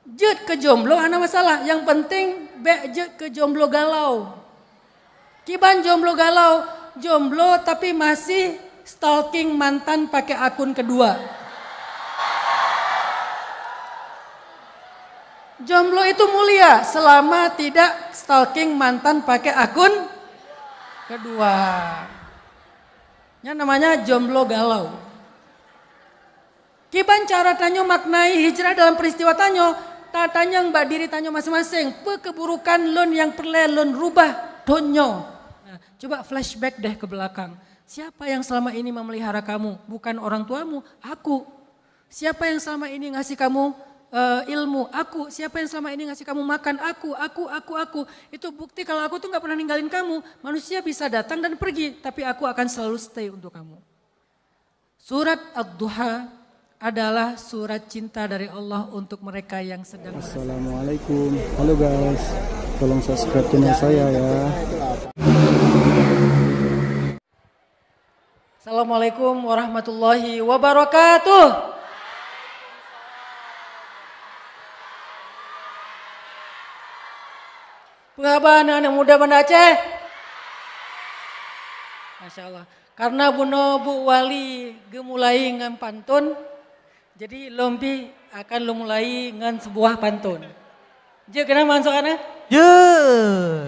Jet ke jomblo ana masalah. Yang penting jet ke jomblo galau. Kiban jomblo galau, jomblo tapi masih stalking mantan pakai akun kedua. Jomblo itu mulia selama tidak stalking mantan pakai akun kedua. Yang namanya jomblo galau. Kiban cara tanyo maknai hijrah dalam peristiwa tanyo. Tanya mbak diri tanyo masing-masing. Keburukan lon yang perlu lon rubah tonyo. Nah, coba flashback deh ke belakang. Siapa yang selama ini memelihara kamu? Bukan orang tuamu, aku. Siapa yang selama ini ngasih kamu ilmu? Aku. Siapa yang selama ini ngasih kamu makan? Aku. Itu bukti kalau aku tuh gak pernah ninggalin kamu. Manusia bisa datang dan pergi, tapi aku akan selalu stay untuk kamu. Surat Ad-Duha adalah surat cinta dari Allah untuk mereka yang sedang. Assalamualaikum, halo guys, tolong subscribe channel saya ya. Assalamualaikum warahmatullahi wabarakatuh. Pengabahan anak muda Banda Aceh. Masya Allah. Karena buno Bu Wali gemulai ngan pantun, jadi lompi akan mulai dengan sebuah pantun. Je kena masuk ana? Je.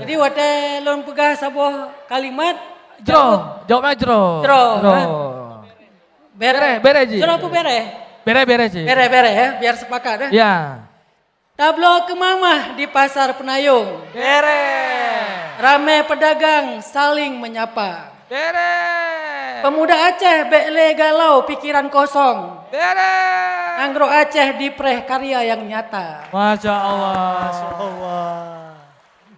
Jadi wate lom pegah sebuah kalimat. Jawabnya jero. Bere ji. Jero apa bere? Bere ji. Bere ya, biar sepakat ya. Ya. Tablo kemamah di pasar Penayung. Bere. Rame pedagang saling menyapa. Bere. Pemuda Aceh bekle galau pikiran kosong. Bere. Anggro Aceh dipreh karya yang nyata. Masya Allah.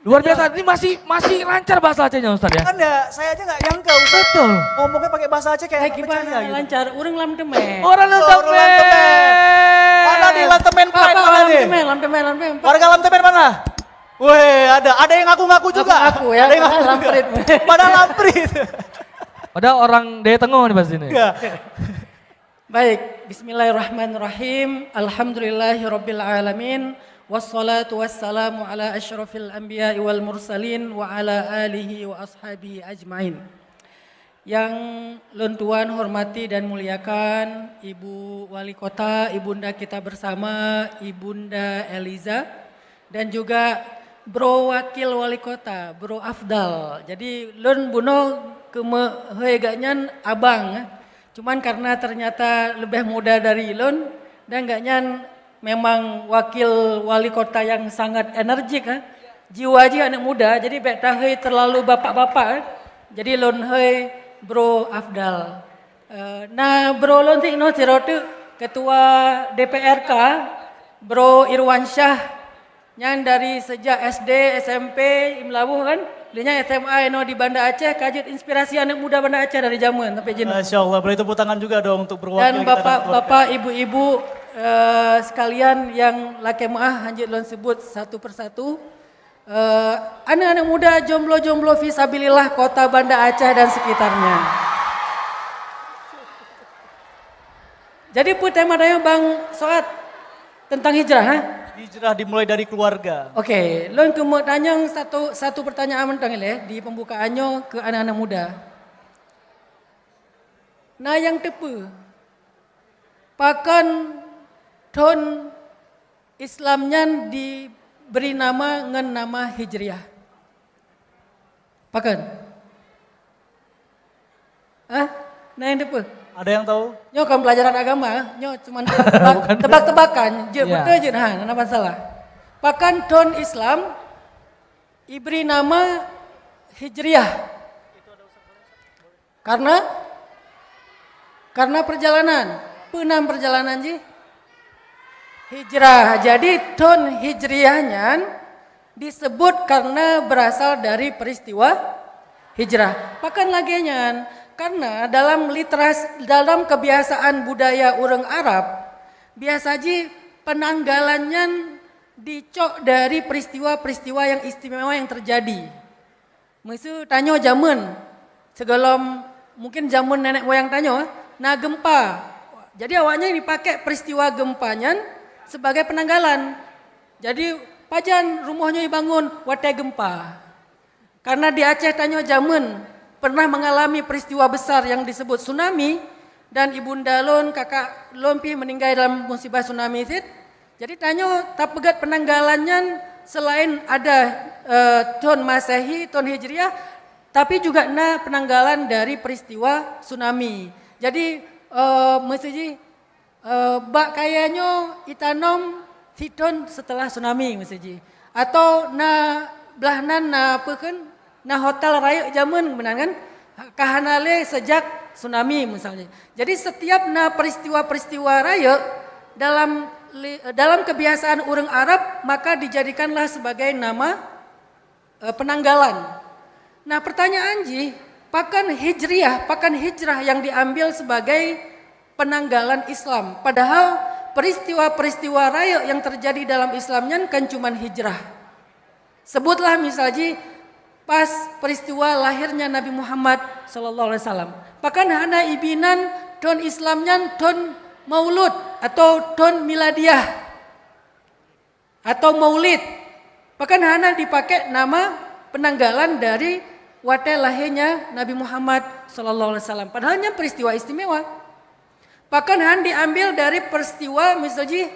Luar biasa, ini masih lancar bahasa Acehnya Ustaz ya? Kan ya, saya aja gak nyangka Ustaz. Betul. Ngomongnya pakai bahasa Aceh kayak Gimana gitu. lancar, orang lam temen. Orang Lantemen. Mana di Lantemen Pride mana nih? Lam temen. Warga Lantemen mana? Weh, ada yang ngaku-ngaku juga. Aku ya, Ada yang ngaku lamprit. Padahal lamprit. Padahal orang Daya Tengah nih pas ini. Iya. Baik, bismillahirrahmanirrahim. Alhamdulillahirabbil alamin. Wassalatu wassalamu ala asyrafil anbiya'i wal mursalin wa ala alihi wa ashabihi ajmain. Yang luntuan hormati dan muliakan Ibu Wali Kota, Ibunda kita bersama, Ibunda Eliza, dan juga Bro Wakil Wali Kota, Bro Afdal. Jadi lun buno kemeheganyan abang, cuman karena ternyata lebih muda dari lun dan gaknya memang wakil wali kota yang sangat energik, jiwa anak muda, jadi beta hei terlalu bapak-bapak, jadi lon hei Bro Afdal. Nah Bro lon tikno cirotu ketua DPRK, Bro Irwansyah, yang dari sejak SD, SMP, Imlawuh kan, dia SMA di Banda Aceh, kajut inspirasi anak muda Banda Aceh dari zaman sampai jenuh. Masya Allah, boleh tepuk tangan juga dong untuk berwakil. Dan bapak-bapak, ibu-ibu sekalian yang laki maah hanjit lon sebut satu persatu. Anak-anak muda jomblo-jomblo fisabilillah kota Banda Aceh dan sekitarnya. Jadi tema daya Bang Soat tentang hijrah. Hijrah dimulai dari keluarga. Oke, lon mau tanya satu pertanyaan tentang ini di pembukaannya ke anak-anak muda. Nah yang tepu, pakan ton Islamnya diberi nama ngen nama Hijriah. Pakan? Nah yang tepu. Ada yang tahu? Nyo kan pelajaran agama, nyo cuma tebak-tebakan, je betul je nah, kenapa salah. Pakan ton Islam diberi nama Hijriah. Karena perjalanan, penam perjalanan ji. Hijrah. Jadi ton hijriahnya disebut karena berasal dari peristiwa hijrah. Pakan lagi nyan. Karena dalam dalam kebiasaan budaya orang Arab, biasanya penanggalannya dicok dari peristiwa-peristiwa yang istimewa yang terjadi. Maksud tanyo zaman, segelom mungkin zaman nenek moyang tanyo, nah gempa. Jadi awalnya dipakai peristiwa gempanya sebagai penanggalan. Jadi pajan rumahnya dibangun wate gempa. Karena di Aceh tanyo zaman pernah mengalami peristiwa besar yang disebut tsunami dan ibunda lon kakak lompi meninggal dalam musibah tsunami itu. Jadi tanyo tak pegat penanggalannya selain ada tahun Masehi, tahun Hijriah, tapi juga penanggalan dari peristiwa tsunami. Jadi mesti bak kayaknya itanom tidon setelah tsunami mesti. Atau belahnan hotel raya zaman benar kan? Kahanale sejak tsunami misalnya. Jadi setiap peristiwa-peristiwa raya dalam kebiasaan orang Arab maka dijadikanlah sebagai nama penanggalan. Nah pertanyaan pakan hijrah yang diambil sebagai penanggalan Islam. Padahal peristiwa-peristiwa raya yang terjadi dalam Islamnya kan cuma hijrah. Sebutlah misalnya pas peristiwa lahirnya Nabi Muhammad SAW. Pakan hana ibinan don Islamnya don Maulud atau don Miladiah atau Maulid. Pakan hana dipakai nama penanggalan dari wate lahirnya Nabi Muhammad SAW. Padahalnya peristiwa istimewa. Pakan han diambil dari peristiwa misalnya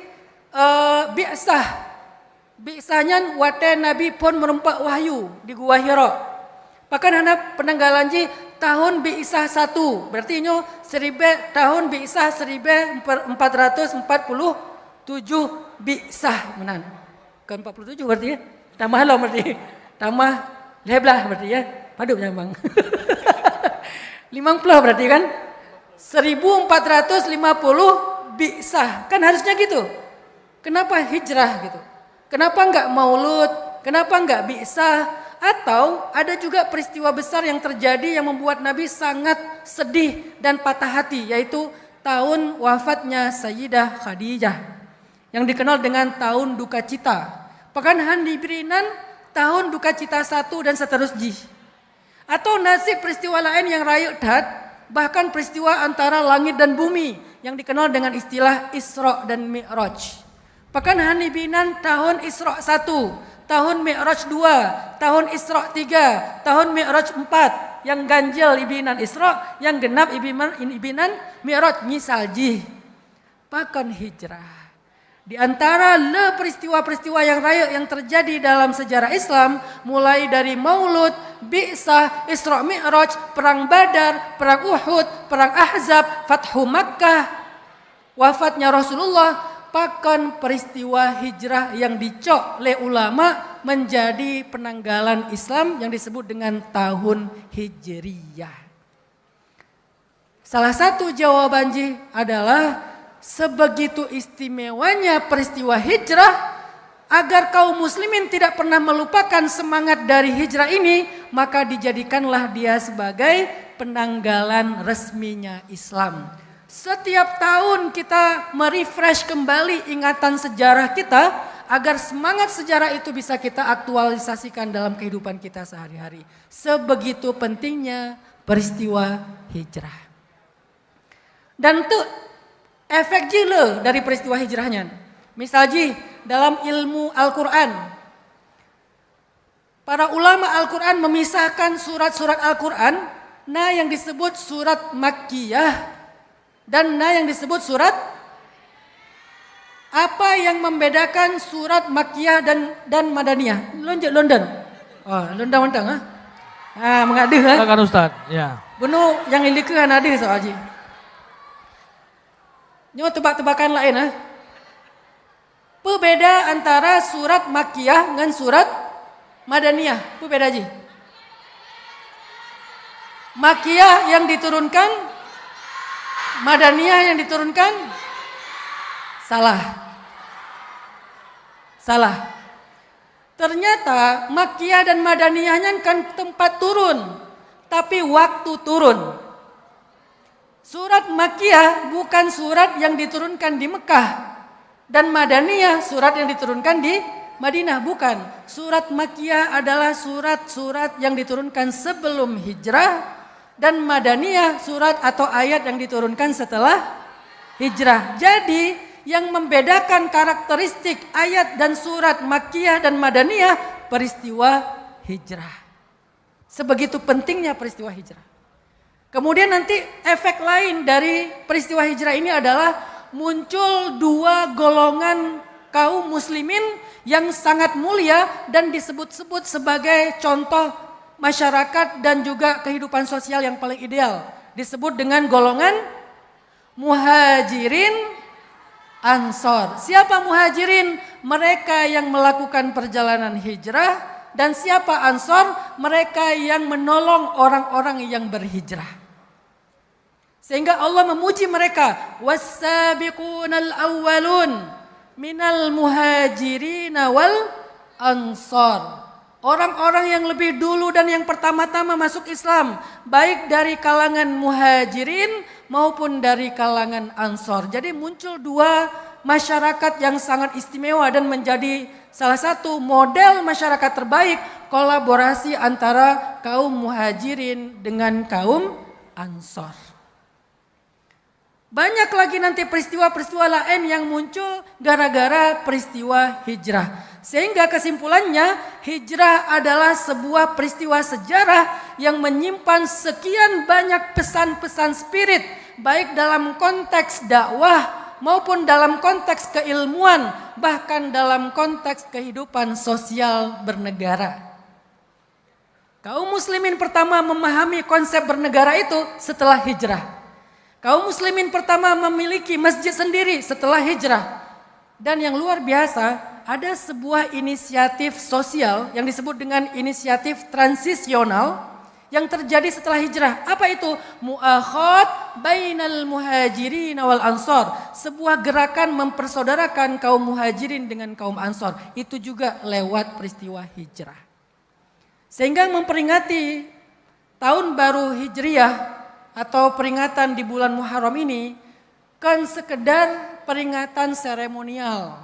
bi'sah. Bi'sahnya wate Nabi pun merempak wahyu di Gua Hira. Pakan hana penanggalan tahun Bi'sah 1. Berarti ini tahun Bi'sah 1447 Bi'sah menan. Kan 47 berarti ya. Tambah lo berarti. Tambah leblah berarti ya. Padu nyambang. 50 berarti kan. 1450 Bi'sah. Kan harusnya gitu. Kenapa hijrah gitu? Kenapa enggak Maulud? Kenapa enggak Bi'sah? Atau ada juga peristiwa besar yang terjadi yang membuat Nabi sangat sedih dan patah hati, yaitu tahun wafatnya Sayyidah Khadijah yang dikenal dengan tahun duka cita. Pakan han diberinan tahun duka cita 1 dan seterusnya. Atau nasib peristiwa lain yang rayu dat, bahkan peristiwa antara langit dan bumi yang dikenal dengan istilah Isra dan Mi'raj. Pakan han diberinan tahun Isra 1, tahun Mi'raj 2, tahun Isra 3, tahun Mi'raj 4, yang ganjil ibinan Isra, yang genap ibinan Mi'raj misalji. Pakan hijrah. Di antara peristiwa-peristiwa yang raya yang terjadi dalam sejarah Islam, mulai dari Maulud, Bi'sah, Isra Mi'raj, Perang Badar, Perang Uhud, Perang Ahzab, Fathu Makkah, wafatnya Rasulullah, pakan peristiwa hijrah yang dicok oleh ulama menjadi penanggalan Islam yang disebut dengan tahun Hijriyah. Salah satu jawaban adalah sebegitu istimewanya peristiwa hijrah, agar kaum muslimin tidak pernah melupakan semangat dari hijrah ini, maka dijadikanlah dia sebagai penanggalan resminya Islam. Setiap tahun kita merefresh kembali ingatan sejarah kita agar semangat sejarah itu bisa kita aktualisasikan dalam kehidupan kita sehari-hari. Sebegitu pentingnya peristiwa hijrah. Dan itu efek jile dari peristiwa hijrahnya. Misalnya dalam ilmu Al-Quran, para ulama Al-Quran memisahkan surat-surat Al-Quran, yang disebut surat Makkiyah dan yang disebut surat, apa yang membedakan surat Makkiyah dan Madaniyah? London. Oh, London mentang mengadih Silakan Ustaz. Ya. Bunuh yang indikeun adih soalnya. Nyo tebak-tebakan lain Pembeda antara surat Makkiyah dengan surat Madaniyah. Pembeda aja. Makkiyah yang diturunkan, Madaniyah yang diturunkan, salah. Ternyata Makkiyah dan Madaniyahnya kan tempat turun, tapi waktu turun. Surat Makkiyah bukan surat yang diturunkan di Mekah, dan Madaniyah surat yang diturunkan di Madinah, bukan. Surat Makkiyah adalah surat-surat yang diturunkan sebelum hijrah, dan Madaniyah surat atau ayat yang diturunkan setelah hijrah. Jadi yang membedakan karakteristik ayat dan surat Makkiyah dan Madaniyah, peristiwa hijrah. Sebegitu pentingnya peristiwa hijrah. Kemudian nanti efek lain dari peristiwa hijrah ini adalah muncul dua golongan kaum muslimin yang sangat mulia dan disebut-sebut sebagai contoh masyarakat dan juga kehidupan sosial yang paling ideal. Disebut dengan golongan muhajirin ansor. Siapa muhajirin? Mereka yang melakukan perjalanan hijrah. Dan siapa ansor? Mereka yang menolong orang-orang yang berhijrah. Sehingga Allah memuji mereka. Was-sabiqunal awwalun minal muhajirin wal ansor. Orang-orang yang lebih dulu dan yang pertama-tama masuk Islam. Baik dari kalangan muhajirin maupun dari kalangan ansor. Jadi muncul dua masyarakat yang sangat istimewa dan menjadi salah satu model masyarakat terbaik kolaborasi antara kaum muhajirin dengan kaum ansor. Banyak lagi nanti peristiwa-peristiwa lain yang muncul gara-gara peristiwa hijrah. Sehingga kesimpulannya hijrah adalah sebuah peristiwa sejarah yang menyimpan sekian banyak pesan-pesan spirit. Baik dalam konteks dakwah maupun dalam konteks keilmuan. Bahkan dalam konteks kehidupan sosial bernegara. Kaum muslimin pertama memahami konsep bernegara itu setelah hijrah. Kaum muslimin pertama memiliki masjid sendiri setelah hijrah. Dan yang luar biasa, ada sebuah inisiatif sosial yang disebut dengan inisiatif transisional yang terjadi setelah hijrah. Apa itu? Mu'akhat bainal muhajirin wal ansor. Sebuah gerakan mempersaudarakan kaum muhajirin dengan kaum ansor. Itu juga lewat peristiwa hijrah. Sehingga memperingati tahun baru Hijriyah atau peringatan di bulan Muharram ini kan sekedar peringatan seremonial.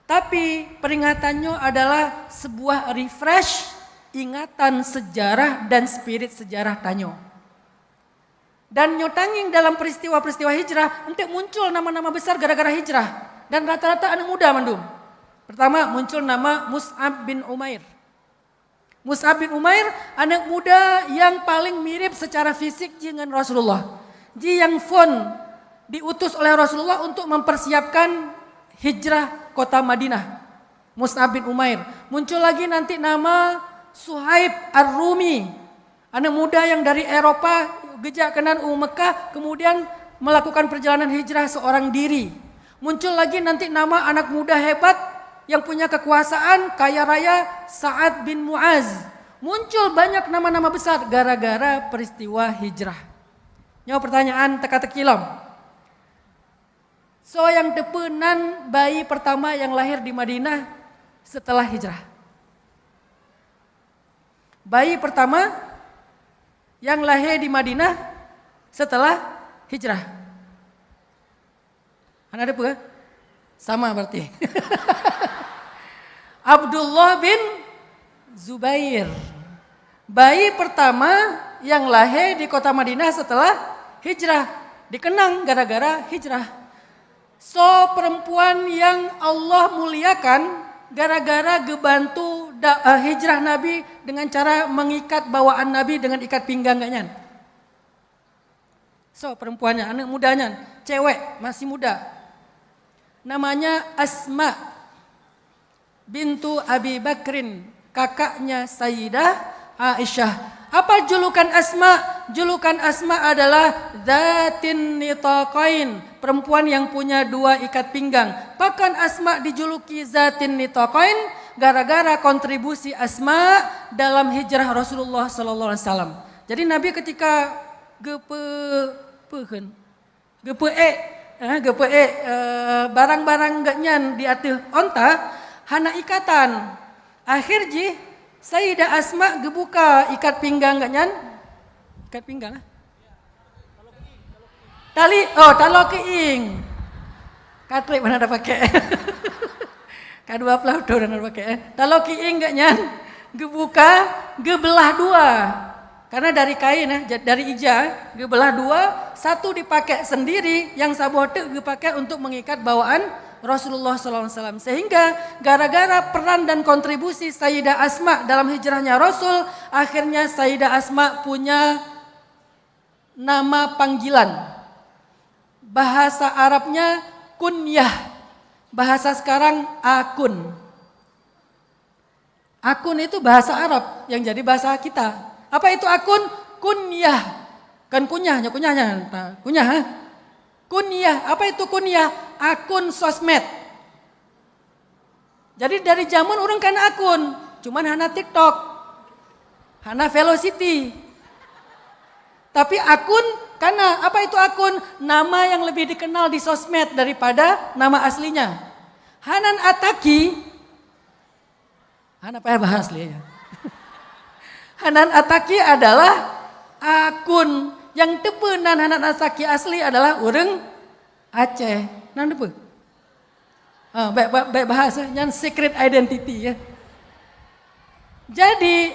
Tapi peringatannya adalah sebuah refresh ingatan sejarah dan spirit sejarah tanyo. Dan nyotanging dalam peristiwa-peristiwa hijrah untuk muncul nama-nama besar gara-gara hijrah. Dan rata-rata anak muda mandum. Pertama muncul nama Mus'ab bin Umair. Mus'ab bin Umair anak muda yang paling mirip secara fisik dengan Rasulullah. Dia yang diutus oleh Rasulullah untuk mempersiapkan hijrah kota Madinah. Mus'ab bin Umair. Muncul lagi nanti nama Suhaib Ar-Rumi. Anak muda yang dari Eropa gejak kenan Mekah kemudian melakukan perjalanan hijrah seorang diri. Muncul lagi nanti nama anak muda hebat yang punya kekuasaan kaya raya Sa'ad bin Mu'az. Muncul banyak nama-nama besar gara-gara peristiwa hijrah. Nyawa pertanyaan teka-teki lom. So yang depenan bayi pertama yang lahir di Madinah setelah hijrah. Bayi pertama yang lahir di Madinah setelah hijrah. Ada apa? Sama berarti. Abdullah bin Zubair. Bayi pertama yang lahir di kota Madinah setelah hijrah. Dikenang gara-gara hijrah. So perempuan yang Allah muliakan gara-gara gebantu hijrah Nabi dengan cara mengikat bawaan Nabi dengan ikat pinggang gak nyan. So perempuannya, anak mudanya, cewek masih muda. Namanya Asma bintu Abi Bakrin, kakaknya Sayyidah Aisyah. Apa julukan Asma? Julukan Asma adalah Zatin Nitaqain, perempuan yang punya dua ikat pinggang. Bahkan Asma dijuluki Zatin Nitaqain gara-gara kontribusi Asma dalam hijrah Rasulullah sallallahu alaihi wasallam. Jadi Nabi ketika barang-barang gak nyan di atas onta hana ikatan. Akhir ji Sayyidah Asma gebuka ikat pinggang gak nyan? Ikat pinggang talo keing. Katrik mana ada pakai. Kedua pelautur mana ada pakai. Talo keing gak nyan? Gebuka gebelah dua. Karena dari kain dari ija, gebelah dua, satu dipakai sendiri, yang sabote dipakai untuk mengikat bawaan Rasulullah SAW. Sehingga gara-gara peran dan kontribusi Sayyidah Asma dalam hijrahnya Rasul, akhirnya Sayyidah Asma punya nama panggilan. Bahasa Arabnya kunyah, bahasa sekarang akun. Akun itu bahasa Arab yang jadi bahasa kita. Apa itu akun? Kunyah. Kan kunyahnya. Kunyah. Kunyah. Apa itu kunyah? Akun sosmed. Jadi dari zaman orang kan akun. Cuman hana TikTok. Hana Velocity. Tapi akun, karena apa itu akun? Nama yang lebih dikenal di sosmed daripada nama aslinya. Hanan Ataki. Hana apa bahas ya? Hanan Ataki adalah akun yang tepenan Hanan Ataki asli adalah orang Aceh. Nah depe. Baik bahasa yang secret identity ya. Jadi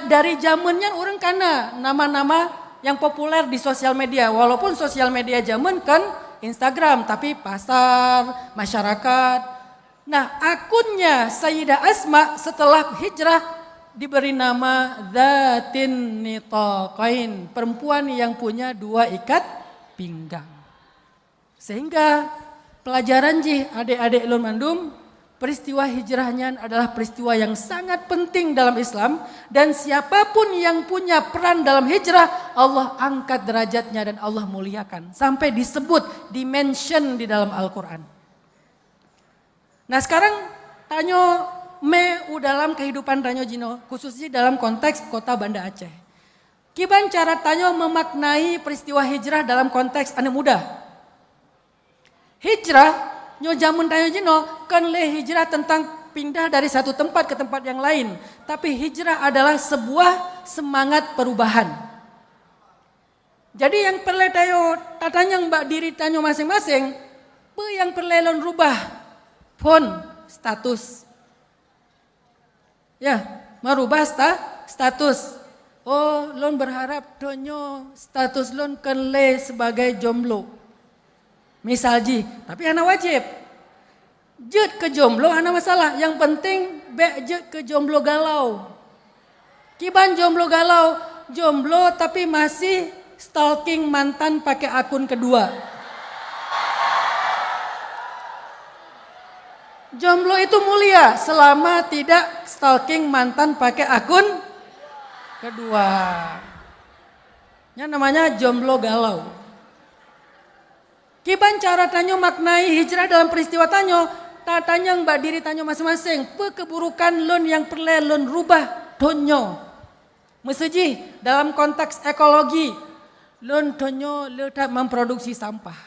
dari zamannya orang kana nama-nama yang populer di sosial media. Walaupun sosial media zaman kan Instagram, tapi pasar, masyarakat. Nah akunnya Sayyidah Asma setelah hijrah diberi nama Dzatin Nitaqain, perempuan yang punya dua ikat pinggang. Sehingga pelajaran adik-adik ulun mandum, peristiwa hijrahnya adalah peristiwa yang sangat penting dalam Islam, dan siapapun yang punya peran dalam hijrah, Allah angkat derajatnya dan Allah muliakan sampai disebut, dimention di dalam Al-Qur'an. Nah, sekarang tanya dalam kehidupan Tanyo Jino, khususnya dalam konteks kota Banda Aceh. Kiban cara Tanyo memaknai peristiwa hijrah dalam konteks anak muda. Hijrah, nyo jamun Tanyo Jino, kan hijrah tentang pindah dari satu tempat ke tempat yang lain. Tapi hijrah adalah sebuah semangat perubahan. Jadi yang perlu Tanyo, tatanya mbak diri Tanyo masing-masing, yang perlu rubah, pun status. Ya, merubah status. Oh, lon berharap donyo status lon kenle sebagai jomblo. Misal tapi anak wajib. Jet ke jomblo anak masalah. Yang penting jet ke jomblo galau. Kiban jomblo galau, jomblo tapi masih stalking mantan pakai akun kedua. Jomblo itu mulia selama tidak stalking mantan pakai akun kedua. Yang namanya jomblo galau. Kiban cara Tanyo maknai hijrah dalam peristiwa Tanyo, tatanya mbak diri Tanyo masing-masing. Keburukan lon yang perlu lon rubah donyo. Meseji dalam konteks ekologi, lon donyo letak memproduksi sampah.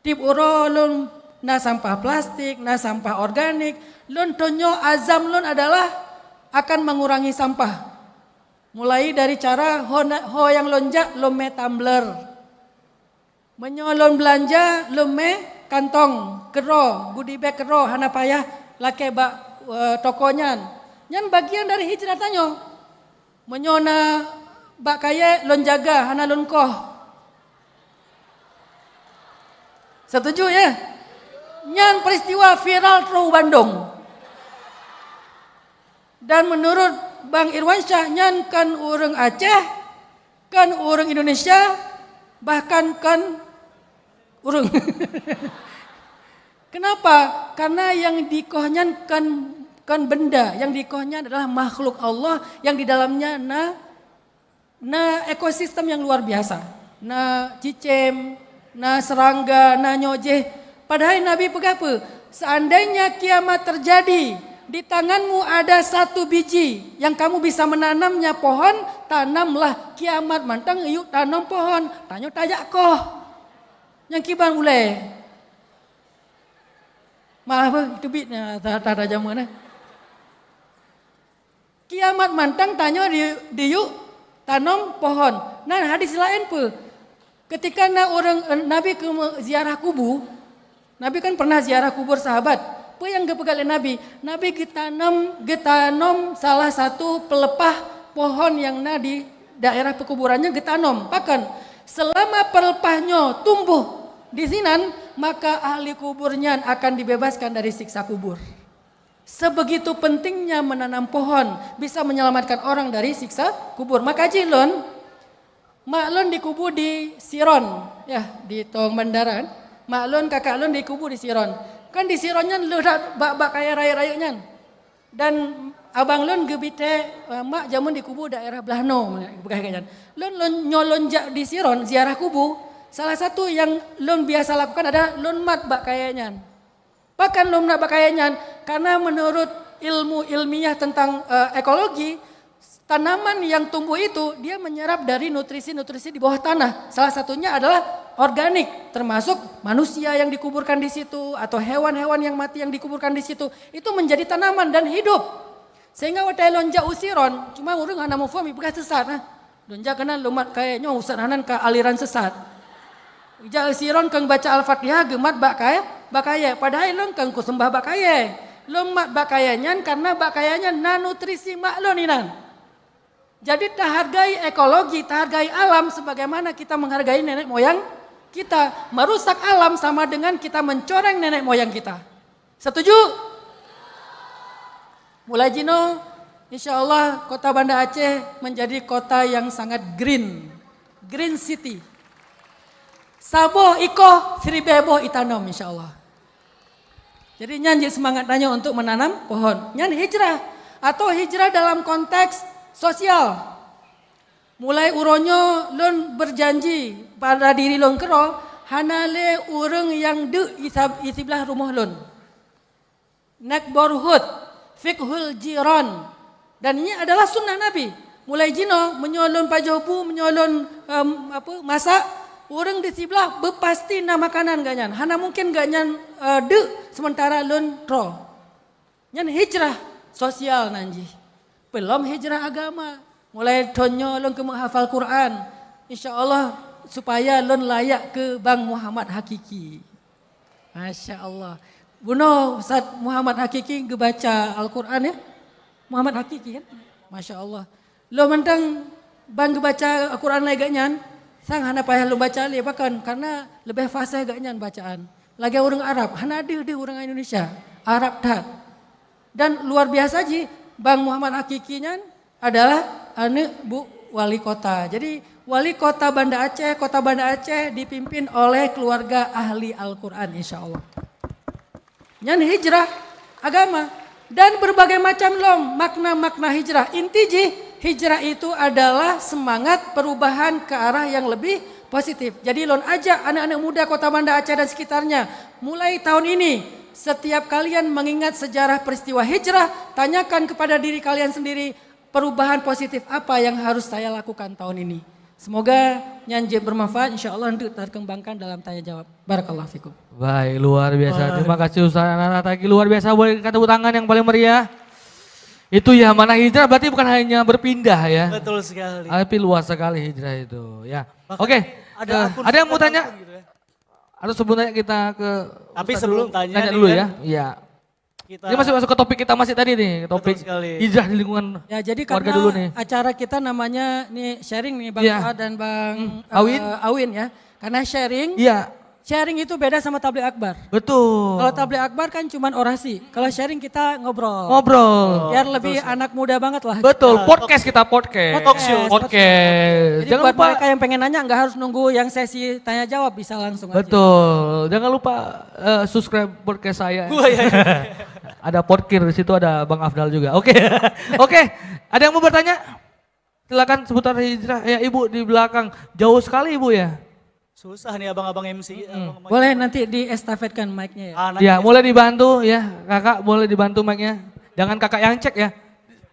Tip uro lon na sampah plastik, na sampah organik, lon tonyo azam lon adalah akan mengurangi sampah. Mulai dari cara ho yang lonjak lome tumbler. Menyolon belanja lome kantong kero, goodie bag kero, hana payah lake bak tokonya. Nyan bagian dari hijrah Tanyo. Menyona bak kaya lon jaga, hana lon koh. Setuju ya? Nyan peristiwa viral Trau Bandung. Dan menurut Bang Irwansyah, nyan kan orang Aceh, kan orang Indonesia, bahkan kan orang. Kenapa? Karena yang dikohnya kan benda, yang dikohnya adalah makhluk Allah yang di dalamnya ekosistem yang luar biasa. Cicem, serangga, nyojeh. Padahal Nabi pegape, seandainya kiamat terjadi, di tanganmu ada satu biji yang kamu bisa menanamnya pohon, tanamlah. Kiamat mantang yuk tanam pohon. Tanyo tajak koh. Yang kiban ule. Maaf itu bitnya tata jaman. Kiamat mantang tanyo di yuk tanam pohon. Nah hadis lain pe. Ketika Nabi ke ziarah kubur, Nabi kan pernah ziarah kubur sahabat. Apa yang gepegal Nabi? Nabi getanam salah satu pelepah pohon yang daerah pekuburannya getanom. Bahkan selama pelepahnya tumbuh di sinan, maka ahli kuburnya akan dibebaskan dari siksa kubur. Sebegitu pentingnya menanam pohon bisa menyelamatkan orang dari siksa kubur. Maka jilon, maklun dikubur di Siron, ya di Tong Bandaran. Maklun kakak lun dikubur di Siron. Kan di Sironnya lu bak kaya raya-rayanya. Dan abang lun gebite mak jamun dikubur daerah Blahno. Lun nyolon di Siron ziarah kubur. Salah satu yang lun biasa lakukan adalah lun mat bak kayanya. Bahkan lun mat bak kayanya karena menurut ilmu ilmiah tentang ekologi, tanaman yang tumbuh itu dia menyerap dari nutrisi-nutrisi di bawah tanah. Salah satunya adalah organik, termasuk manusia yang dikuburkan di situ atau hewan-hewan yang mati yang dikuburkan di situ. Itu menjadi tanaman dan hidup. Sehingga waktu lonja usiron, cuma urang ana mau faham ibu sesat nah. Lonja kena lumat kayaknya usaranan ke aliran sesat. Ja usiron kang baca Al-Fatihah gemat bak kaya. Padahal lon kang kusembah bak kaya. Lemat bakayanyan karena bakayannya nanutrisi makloninan. Jadi hargai ekologi, hargai alam sebagaimana kita menghargai nenek moyang kita. Merusak alam sama dengan kita mencoreng nenek moyang kita. Setuju? Mulai Jino, insya Allah kota Banda Aceh menjadi kota yang sangat green. Green city. Sabo iko sribebo itanom insya Allah. Jadi nyanyi semangat nanya untuk menanam pohon. Nyan hijrah atau hijrah dalam konteks sosial. Mulai uronyo lon berjanji pada diri lon kero hanale urang yang de isibelah rumah lon. Nekborhut, fiqhul jiran. Dan ini adalah sunnah Nabi. Mulai jino menyolon pajobu, menyolon masak. Orang di sebelah berpasti na makanan ganyan. Hana mungkin ganyan sementara lun tro. Nyan hijrah sosial nanji. Belum hijrah agama. Mulai tonyo lun ke menghafal Quran. Insya Allah supaya lun layak ke Bang Muhammad Hakiki. Masya Allah. Buno Ustaz Muhammad Hakiki ngebaca Al-Quran ya. Muhammad Hakiki kan. Masya Allah. Lo mentang Bang ngebaca Al-Quran lagi ganyan. Sang hana payah lu baca li bahkan karena lebih fasih gaknya bacaan. Lagi orang Arab, hana dia orang Indonesia, Arab tak. Dan luar biasa ji, Bang Muhammad Hakikinya adalah anak Bu wali kota. Jadi wali kota Banda Aceh dipimpin oleh keluarga ahli Al-Quran insya Allah. Nyan hijrah agama dan berbagai macam makna-makna hijrah. Inti ji, hijrah itu adalah semangat perubahan ke arah yang lebih positif. Jadi lon ajak anak-anak muda kota Banda Aceh dan sekitarnya. Mulai tahun ini setiap kalian mengingat sejarah peristiwa hijrah. Tanyakan kepada diri kalian sendiri perubahan positif apa yang harus saya lakukan tahun ini. Semoga nyanyi bermanfaat insya Allah untuk terkembangkan dalam tanya jawab. Barakallahu fikum. Baik luar biasa. Terima kasih Ustaz Anak Tagi. Luar biasa boleh kata tangan yang paling meriah. Itu ya mana hijrah berarti bukan hanya berpindah ya. Betul sekali. Tapi luas sekali hijrah itu ya. Oke, ada yang mau tanya? Gitu ya. Atau sebelumnya kita ke Tapi Ustaz sebelum dulu, tanya nih dulu kan, ya. Iya. Kita Ini masuk ke topik kita masih tadi nih, topik sekali. hijrah di lingkungan Ya jadi keluarga karena dulu nih. acara kita namanya nih sharing nih Bang Iya. Fuad dan Bang Awin. ya. Karena Iya, sharing itu beda sama tabligh akbar. betul. Kalau tabligh akbar kan cuman orasi. Kalau sharing kita ngobrol. Ngobrol. Biar lebih anak muda banget lah. Betul, podcast kita podcast. Talk show. Podcast. Jadi buat mereka yang pengen nanya nggak harus nunggu yang sesi tanya jawab, bisa langsung aja. Betul. Jangan lupa subscribe podcast saya. Wah, iya. Ada podcast di situ, ada Bang Afdal juga. Oke. Oke. Ada yang mau bertanya? Silakan seputar hijrah. Ya Ibu di belakang. Jauh sekali Ibu ya. Susah nih abang-abang MC. abang-abang- Boleh nanti diestafetkan mic-nya ya. Anak Ya, boleh dibantu ya. Kakak boleh dibantu mic-nya. Jangan kakak yang cek ya.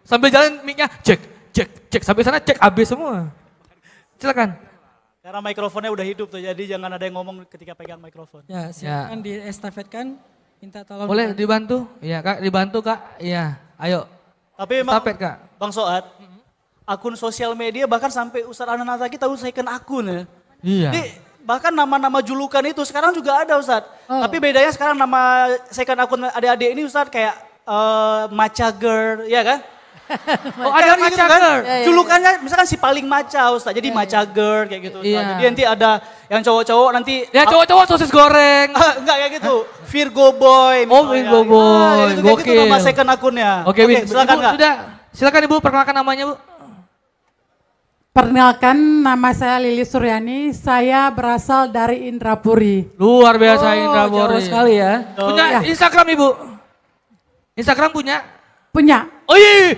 Sambil jalan mic-nya cek. Sampai sana cek habis semua. Silakan. Karena mikrofonnya udah hidup tuh, jadi jangan ada yang ngomong ketika pegang mikrofon. Ya, silakan diestafetkan. Minta tolong. Boleh dibantu? Iya Kak, dibantu Kak. Iya, ayo. Tapi emang Estafet Kak. Bang Soat, akun sosial media bahkan sampai Ustadz Anak Tagi tahu second akun ya. Iya. Jadi bahkan nama-nama julukan itu sekarang juga ada Ustadz. Oh. Tapi bedanya sekarang nama second akun adik-adik ini Ustadz kayak Macager, ya kan? Oh ada Kayak gitu maca kan? girl. Julukannya misalkan si paling maca Ustaz. Jadi maca girl kayak gitu. Ustaz. Iya. Jadi nanti ada yang cowok-cowok nanti Ya cowok-cowok sosis goreng. enggak kayak gitu. Virgo boy. Oh, misalnya. Virgo boy. Kayak gitu Gokil. nama second akunnya. Oke, silakan Ibu Kak. sudah. Silakan Ibu perkenalkan namanya Bu. Perkenalkan, nama saya Lilis Suryani, saya berasal dari Indrapuri. Luar biasa Indra Jauh Bori. sekali ya. Punya Instagram Ibu? Instagram punya? Punya, Oh iya.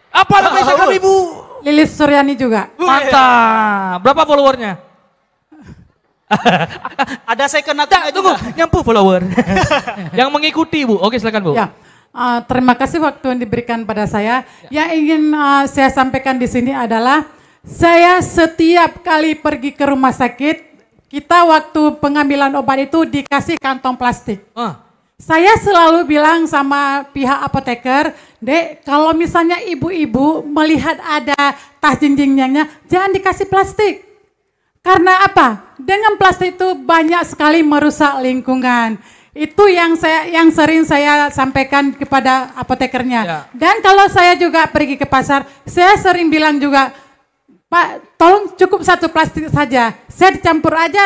Apa nama Instagram Ibu? Lilis Suryani juga. Mantap. Berapa followernya? Ada second Tak, akunnya tunggu. juga. Nyampu follower. Yang mengikuti Bu. Oke silakan Bu. Ya, terima kasih waktu yang diberikan pada saya. Yang ingin saya sampaikan di sini adalah, saya setiap kali pergi ke rumah sakit, kita waktu pengambilan obat itu dikasih kantong plastik. Ah. Saya selalu bilang sama pihak apoteker, Dek, kalau misalnya ibu-ibu melihat ada tas jinjingnya, jangan dikasih plastik. Karena apa? Dengan plastik itu banyak sekali merusak lingkungan. Itu yang sering saya sampaikan kepada apotekernya. Ya. Dan kalau saya juga pergi ke pasar, saya sering bilang juga, Pak, tolong cukup satu plastik saja. Saya dicampur aja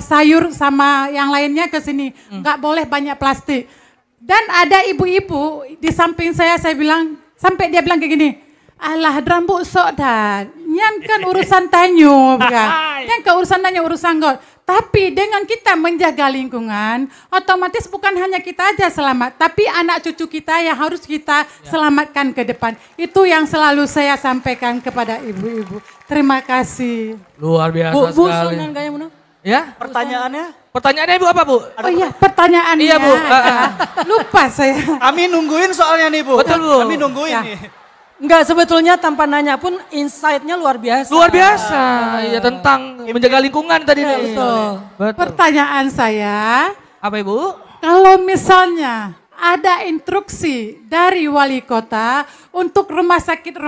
sayur sama yang lainnya ke sini. Nggak boleh banyak plastik. Dan ada ibu-ibu di samping saya bilang, sampai dia bilang kayak gini, alah rambut sok dah, nyan kan urusan tanyo, bukan? Nyan kan urusan tanyo, urusan got. Tapi dengan kita menjaga lingkungan, otomatis bukan hanya kita aja selamat, tapi anak cucu kita yang harus kita selamatkan ke depan. Itu yang selalu saya sampaikan kepada ibu-ibu. Terima kasih. Luar biasa Bu sekali. Sunan kayaknya mana? Ya? Pertanyaannya, Pertanyaannya Ibu apa Bu? Oh iya, pertanyaannya. Iya, Bu. Lupa saya. kami nungguin soalnya nih Bu. Betul, Bu. Kami nungguin Ya. nih. Enggak, sebetulnya tanpa nanya pun insight-nya luar biasa. Luar biasa. Ya tentang menjaga lingkungan tadi nih. Betul. Betul. Pertanyaan saya, Apa Ibu? kalau misalnya ada instruksi dari wali kota untuk rumah sakit,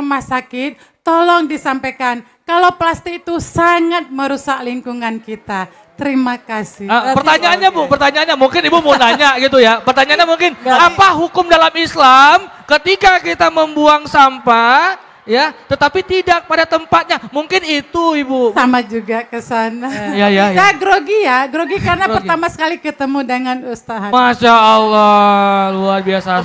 tolong disampaikan kalau plastik itu sangat merusak lingkungan kita. Terima kasih. Pertanyaannya Bu, pertanyaannya mungkin Ibu mau nanya gitu ya. Pertanyaannya mungkin apa hukum dalam Islam ketika kita membuang sampah ya, tetapi tidak pada tempatnya. Mungkin itu Ibu. Sama juga ke sana. Ya. Saya grogi karena Grogi. pertama sekali ketemu dengan Ustaz. Masya Allah, luar biasa.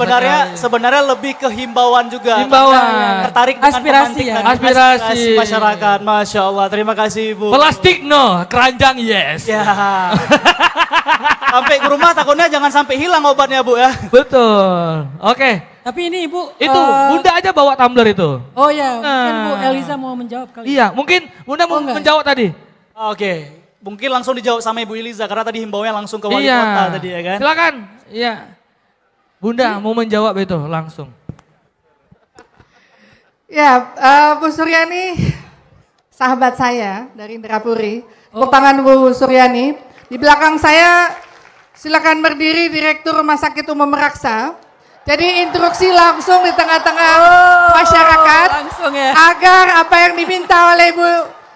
Sebenarnya lebih ke himbauan juga. Himbauan. Tertarik dengan Aspirasi ya. pemantikan Aspirasi. masyarakat. Masya Allah, terima kasih Ibu. Plastik no, keranjang yes. Ya. Sampai ke rumah takutnya jangan sampai hilang obatnya Bu ya. Betul. Oke. Tapi ini Ibu. Itu Bunda aja bawa tumbler itu. Oh ya, mungkin Bu Nah. Eliza mau menjawab kali. Iya, mungkin Bunda mau enggak. menjawab tadi. Oke. Mungkin langsung dijawab sama Ibu Eliza karena tadi himbauannya langsung ke wali Iya. kota tadi ya kan. Silakan. Iya. Bunda mau menjawab itu langsung. Ya, Bu Suryani, sahabat saya dari Indrapuri. Tepuk tangan Bu Suryani. Di belakang saya, silakan berdiri Direktur Rumah Sakit Umum Meraksa. Jadi instruksi langsung di tengah-tengah masyarakat langsung ya. agar apa yang diminta oleh Bu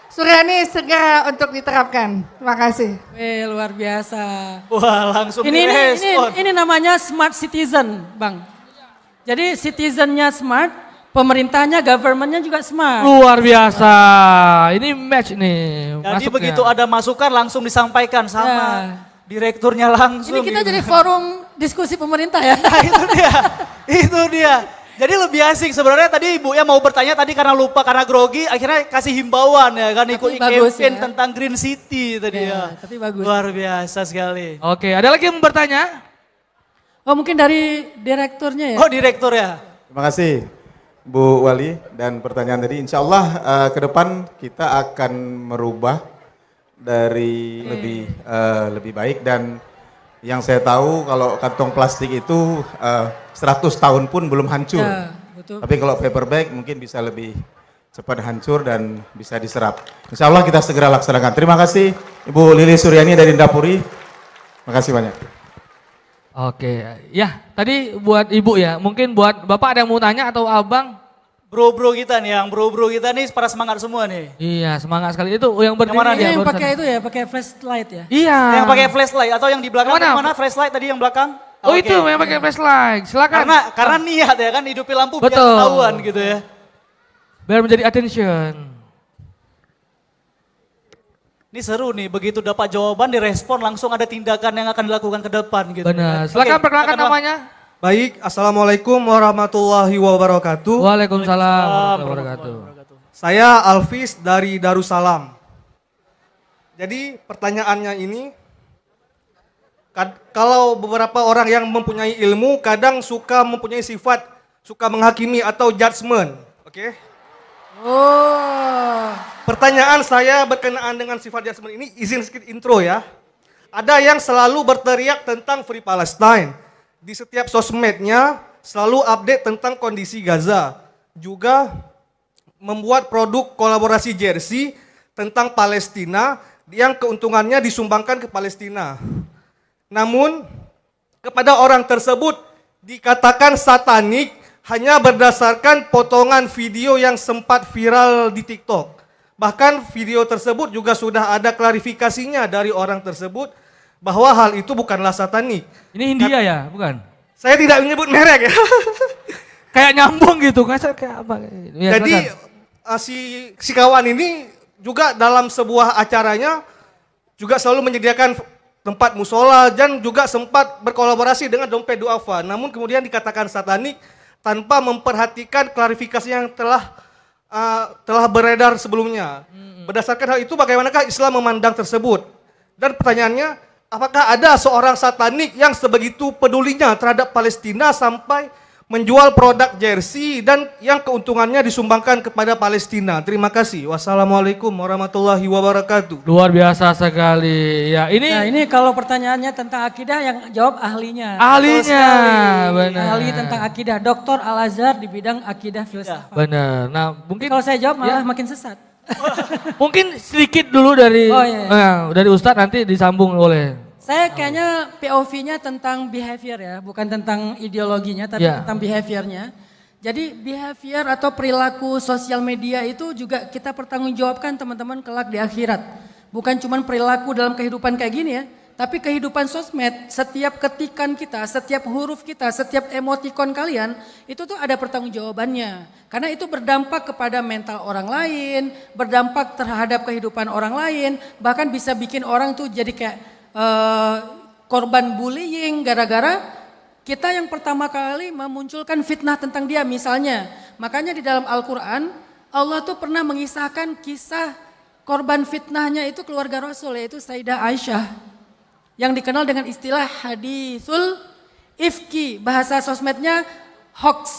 Suryani segera untuk diterapkan. Terima kasih. Luar biasa. Wah, langsung Ini direspon. namanya smart citizen, Bang. Jadi citizennya smart, pemerintahnya, governmentnya juga smart. Luar biasa. Ini match nih. Jadi masuknya. begitu ada masukan langsung disampaikan sama direkturnya langsung. Ini kita gitu. jadi forum diskusi pemerintah ya. Nah, itu dia. Jadi lebih asik sebenarnya tadi Ibu ya mau bertanya tadi karena lupa karena grogi akhirnya kasih himbauan ya kan ikut bagus campaign ya. tentang Green City tadi ya. Tapi bagus. Luar biasa sekali. Oke, ada lagi yang mau bertanya? Oh mungkin dari direkturnya ya. Oh direktur ya. Terima kasih Bu Wali dan pertanyaan tadi. Insya Allah ke depan kita akan merubah dari lebih baik dan yang saya tahu kalau kantong plastik itu 100 tahun pun belum hancur. Ya, betul. Tapi kalau paper bag mungkin bisa lebih cepat hancur dan bisa diserap. Insya Allah kita segera laksanakan. Terima kasih Ibu Lili Suryani dari Indapuri. Terima kasih banyak. Oke, ya tadi buat Ibu ya, mungkin buat Bapak ada yang mau tanya atau Abang? Bro-bro kita nih, yang bro-bro kita nih para semangat semua nih. Iya, semangat sekali itu yang berdiri. mana Ini dia? yang barusan. pakai itu ya, pakai flashlight ya. Iya. Yang pakai flashlight atau yang di belakang Yang mana? mana flashlight tadi yang belakang? Oh Oke. itu memang pakai flashlight, silakan. Karena niat ya kan, hidupi lampu biar Betul. ketahuan gitu ya. Biar menjadi attention. Ini seru nih, begitu dapat jawaban direspon langsung ada tindakan yang akan dilakukan ke depan gitu. Benar. Oke, Silakan perkenalkan Bang. namanya. Baik, Assalamualaikum warahmatullahi wabarakatuh. Waalaikumsalam warahmatullahi wabarakatuh. Saya Alvis dari Darussalam. Jadi pertanyaannya ini, kalau beberapa orang yang mempunyai ilmu kadang suka mempunyai sifat, suka menghakimi atau judgement. Oke? Oh. Pertanyaan saya berkenaan dengan sifat judgement ini, izin sedikit intro ya. Ada yang selalu berteriak tentang Free Palestine. Di setiap sosmednya selalu update tentang kondisi Gaza. Juga membuat produk kolaborasi jersey tentang Palestina yang keuntungannya disumbangkan ke Palestina. Namun kepada orang tersebut dikatakan satanik hanya berdasarkan potongan video yang sempat viral di TikTok. Bahkan video tersebut juga sudah ada klarifikasinya dari orang tersebut bahwa hal itu bukanlah satanik. Ini India ya, bukan? Saya tidak menyebut merek ya. Kayak nyambung gitu, kayak apa? Ya, Jadi silakan. si kawan ini juga dalam sebuah acaranya juga selalu menyediakan tempat musola dan juga sempat berkolaborasi dengan dompet duafa. Namun kemudian dikatakan satanik tanpa memperhatikan klarifikasi yang telah beredar sebelumnya. Berdasarkan hal itu bagaimanakah Islam memandang tersebut? Dan pertanyaannya, apakah ada seorang satanik yang sebegitu pedulinya terhadap Palestina sampai menjual produk jersey dan yang keuntungannya disumbangkan kepada Palestina? Terima kasih. Wassalamualaikum warahmatullahi wabarakatuh. Luar biasa sekali. Ya, Nah ini kalau pertanyaannya tentang akidah yang jawab ahlinya. ahlinya, benar. Ahli tentang akidah, Dr. Al-Azhar di bidang akidah filsafat. Benar. Nah, mungkin Kalau saya jawab malah makin sesat. mungkin sedikit dulu dari Oh, iya. dari Ustadz nanti disambung oleh. Saya kayaknya POV-nya tentang behavior ya, bukan tentang ideologinya, tapi Ya. tentang behaviornya. Jadi behavior atau perilaku sosial media itu juga kita pertanggungjawabkan teman-teman kelak di akhirat. Bukan cuma perilaku dalam kehidupan kayak gini ya, tapi kehidupan sosmed, setiap ketikan kita, setiap huruf kita, setiap emotikon kalian, itu tuh ada pertanggungjawabannya. Karena itu berdampak kepada mental orang lain, berdampak terhadap kehidupan orang lain, bahkan bisa bikin orang tuh jadi kayak korban bullying gara-gara kita yang pertama kali memunculkan fitnah tentang dia misalnya. Makanya di dalam Al-Quran Allah tuh pernah mengisahkan kisah korban fitnahnya itu keluarga Rasul, yaitu Sayyidah Aisyah. Yang dikenal dengan istilah hadisul ifki, bahasa sosmednya hoax.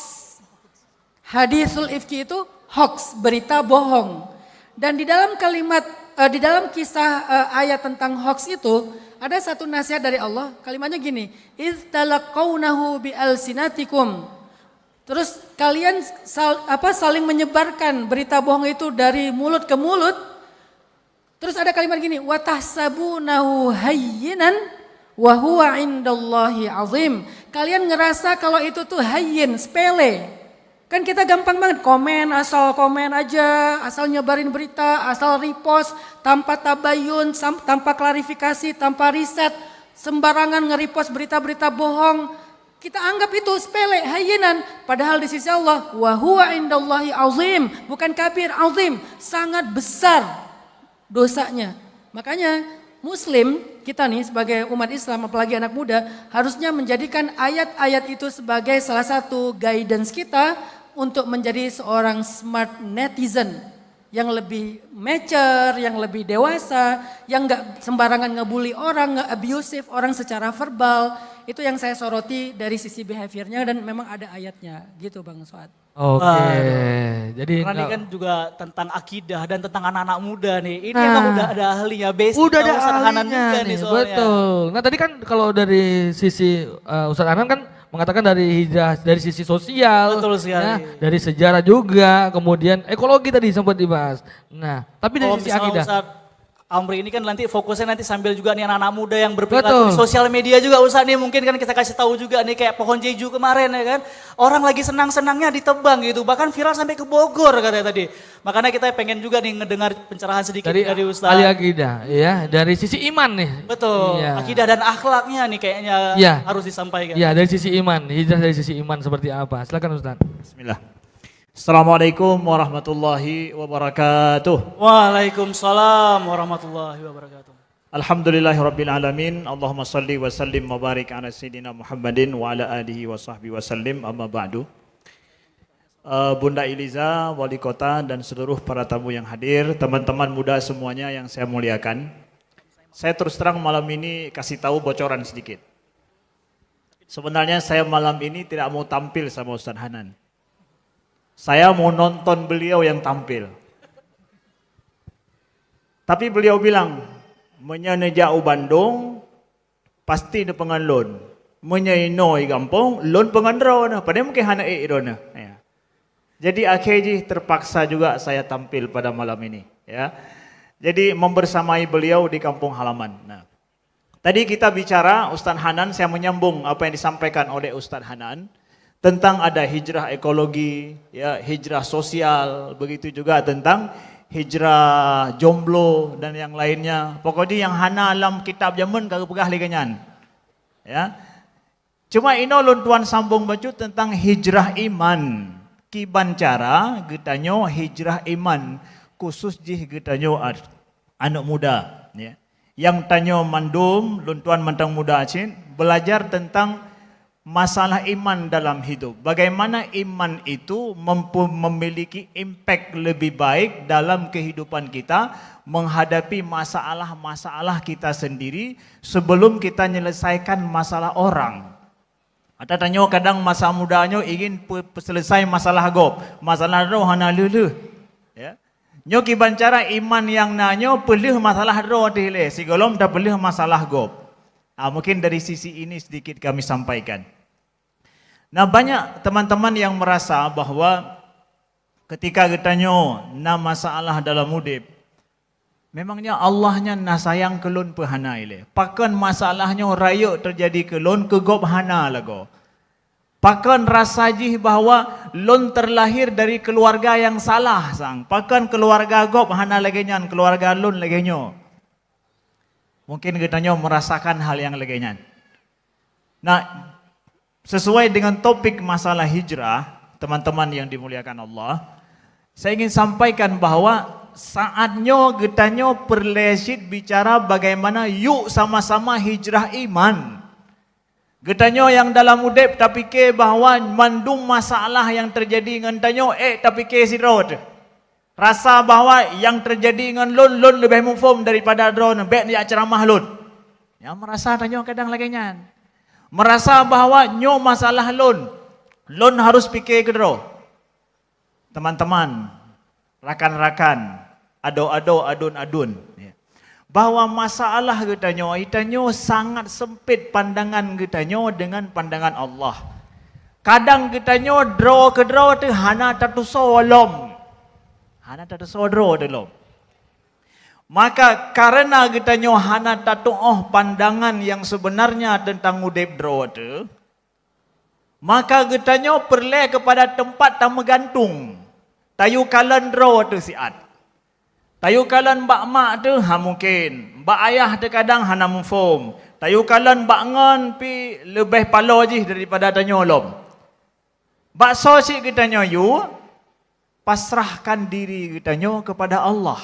Hadisul ifki itu hoax, berita bohong. Dan di dalam di dalam kisah ayat tentang hoax itu ada satu nasihat dari Allah, kalimatnya gini, "Idz talaqawnahu bialsinatikum." Terus kalian saling menyebarkan berita bohong itu dari mulut ke mulut. Terus ada kalimat gini, "Wa tahsabunahu hayyinan wa huwa 'indallahi 'azim." Kalian ngerasa kalau itu tuh hayyin, sepele. Kan kita gampang banget komen aja, asal nyebarin berita, asal repost, tanpa tabayun, tanpa klarifikasi, tanpa riset, sembarangan nge-repost berita-berita bohong. Kita anggap itu sepele, hayyinan. Padahal di sisi Allah, wa huwa indallahi azim, bukan kabir, azim, sangat besar dosanya. Makanya Muslim, kita nih sebagai umat Islam apalagi anak muda harusnya menjadikan ayat-ayat itu sebagai salah satu guidance kita untuk menjadi seorang smart netizen yang lebih mature, yang lebih dewasa, yang nggak sembarangan ngebully orang, nggak abusive orang secara verbal. Itu yang saya soroti dari sisi behaviornya dan memang ada ayatnya gitu Bang Suad. Oke. Jadi Karena ini kan juga tentang akidah dan tentang anak-anak muda nih. Ini emang udah ada ahlinya, basic. udah ada Ustadz Hanan ahlinya juga nih, soalnya. betul. Nah tadi kan kalau dari sisi Ustadz Hanan kan mengatakan dari hijrah, dari sisi sosial, Betul sekali. ya, dari sejarah juga, kemudian ekologi tadi sempat dibahas. Nah, tapi dari Kalau sisi misalnya akidah. Ustadz Amri ini kan nanti fokusnya nanti sambil juga nih anak-anak muda yang berperilaku di sosial media juga Ustaz nih, mungkin kan kita kasih tahu juga nih kayak pohon jeju kemarin ya kan. Orang lagi senang-senangnya ditebang gitu, bahkan viral sampai ke Bogor katanya tadi. Makanya kita pengen juga nih ngedengar pencerahan sedikit dari Ustaz. Ahli akidah ya, dari sisi iman nih. Betul, Iya. akidah dan akhlaknya nih kayaknya harus disampaikan. Ya, dari sisi iman, hijrah dari sisi iman seperti apa? Silakan Ustaz. Bismillah. Assalamualaikum warahmatullahi wabarakatuh. Waalaikumsalam warahmatullahi wabarakatuh. Alhamdulillahirabbil alamin. Allahumma shalli wa sallim wa barik ala sayyidina Muhammadin wa ala alihi wa sahbihi wasallim. Amma ba'du. Bunda Iliza, wali kota dan seluruh para tamu yang hadir, teman-teman muda semuanya yang saya muliakan. Saya terus terang malam ini kasih tahu bocoran sedikit. Sebenarnya saya malam ini tidak mau tampil sama Ustaz Hanan. Saya mau nonton beliau yang tampil. Tapi beliau bilang, menyenejau Bandung, pasti di pengalun. Menyenoi kampung, lon pengandraw na. Padahal mungkin hana irona. Ya. Jadi akhirnya terpaksa juga saya tampil pada malam ini. Ya. Jadi membersamai beliau di kampung halaman. Nah, tadi kita bicara, Ustaz Hanan, saya menyambung apa yang disampaikan oleh Ustaz Hanan. Tentang ada hijrah ekologi, ya, hijrah sosial, begitu juga tentang hijrah jomblo dan yang lainnya. Pokoknya yang hana alam kitab zaman kagak pegah liganyan. Ya. Cuma ino lon tuan sambung baju tentang hijrah iman. Kiban cara getanyo hijrah iman khusus jih getanyo anak muda, ya. Yang tanyo mandum lon tuan mantang muda acin belajar tentang masalah iman dalam hidup. Bagaimana iman itu memiliki impact lebih baik dalam kehidupan kita menghadapi masalah-masalah kita sendiri sebelum kita menyelesaikan masalah orang. Ada tanya kadang masa mudanya ingin selesai masalah gob, masalah roh hana lulu. Ya. Nyoki bancara iman yang nanyo pelih masalah roh dile, sigolom dah pelih masalah gob. Mungkin dari sisi ini sedikit kami sampaikan. Nah, banyak teman-teman yang merasa bahwa ketika getanyo na masalah dalam udip, memangnya Allahnya na sayang kelun pehana ile. Pakan masalahnya raya terjadi kelun kegop hana lago. Pakan rasa jih bahwa lon terlahir dari keluarga yang salah sang. Pakan keluarga gop hana lagenyan, keluarga lon lagenyo. Mungkin getanyo merasakan hal yang lagenyan. Nah, sesuai dengan topik masalah hijrah, teman-teman yang dimuliakan Allah, saya ingin sampaikan bahwa saatnya getanyo perlesit bicara bagaimana yuk sama-sama hijrah iman. Getanyo yang dalam udep tapi ke bahwa mandum masalah yang terjadi dengan tanyo tapi ke si road. Rasa bahwa yang terjadi dengan lon lebih mufum daripada drone bet dia ceramah lon. Yang merasa tanyo kadang laginya. Merasa bahwa nyo masalah lon harus fikir kedro. Teman-teman, rakan-rakan, ado-ado, adun-adun, ya. Bahwa masalah getanyo sangat sempit pandangan getanyo dengan pandangan Allah. Kadang getanyo draw ke draw tu hana tatu solom, hana tatu sodro delom. Maka karena kita hana tatu'oh pandangan yang sebenarnya tentang udep draw itu, maka kita perle kepada tempat tamu gantung. Tayu kalan draw itu siat. Tayu kalan bak mak tu mungkin. Bak ayah tu kadang hana mufum. Tayu kalan bak ngon pi lebih palo je daripada tanyolom. Bak sosik kita yu pasrahkan diri kita kepada Allah.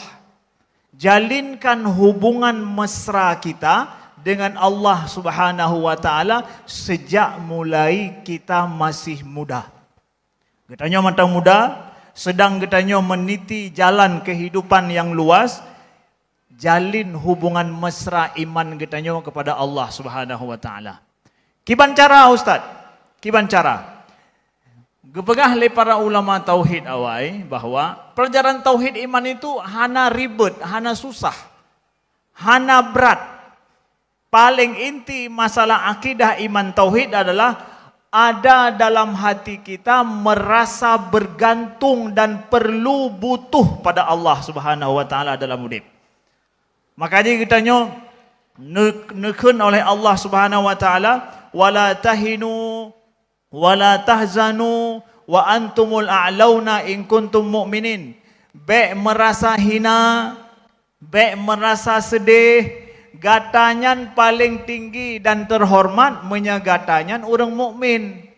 Jalinkan hubungan mesra kita dengan Allah Subhanahu wa taala sejak mulai kita masih muda. Getanyo mantang muda, sedang getanyo meniti jalan kehidupan yang luas, jalin hubungan mesra iman getanyo kepada Allah Subhanahu wa taala. Kiban cara Ustaz? Kiban cara? Gepegah le para ulama tauhid awai bahwa pelajaran tauhid iman itu hana ribet, hana susah, hana berat. Paling inti masalah akidah iman tauhid adalah ada dalam hati kita merasa bergantung dan perlu butuh pada Allah Subhanahu wa taala dalam hidup. Makanya kitanya nekun oleh Allah Subhanahu wa taala, wala tahinu wala tahzanu wa antumul a'launa in kuntum mu'minin. Baik merasa hina, baik merasa sedih, gatanyan paling tinggi dan terhormat menyegatanyan orang mukmin.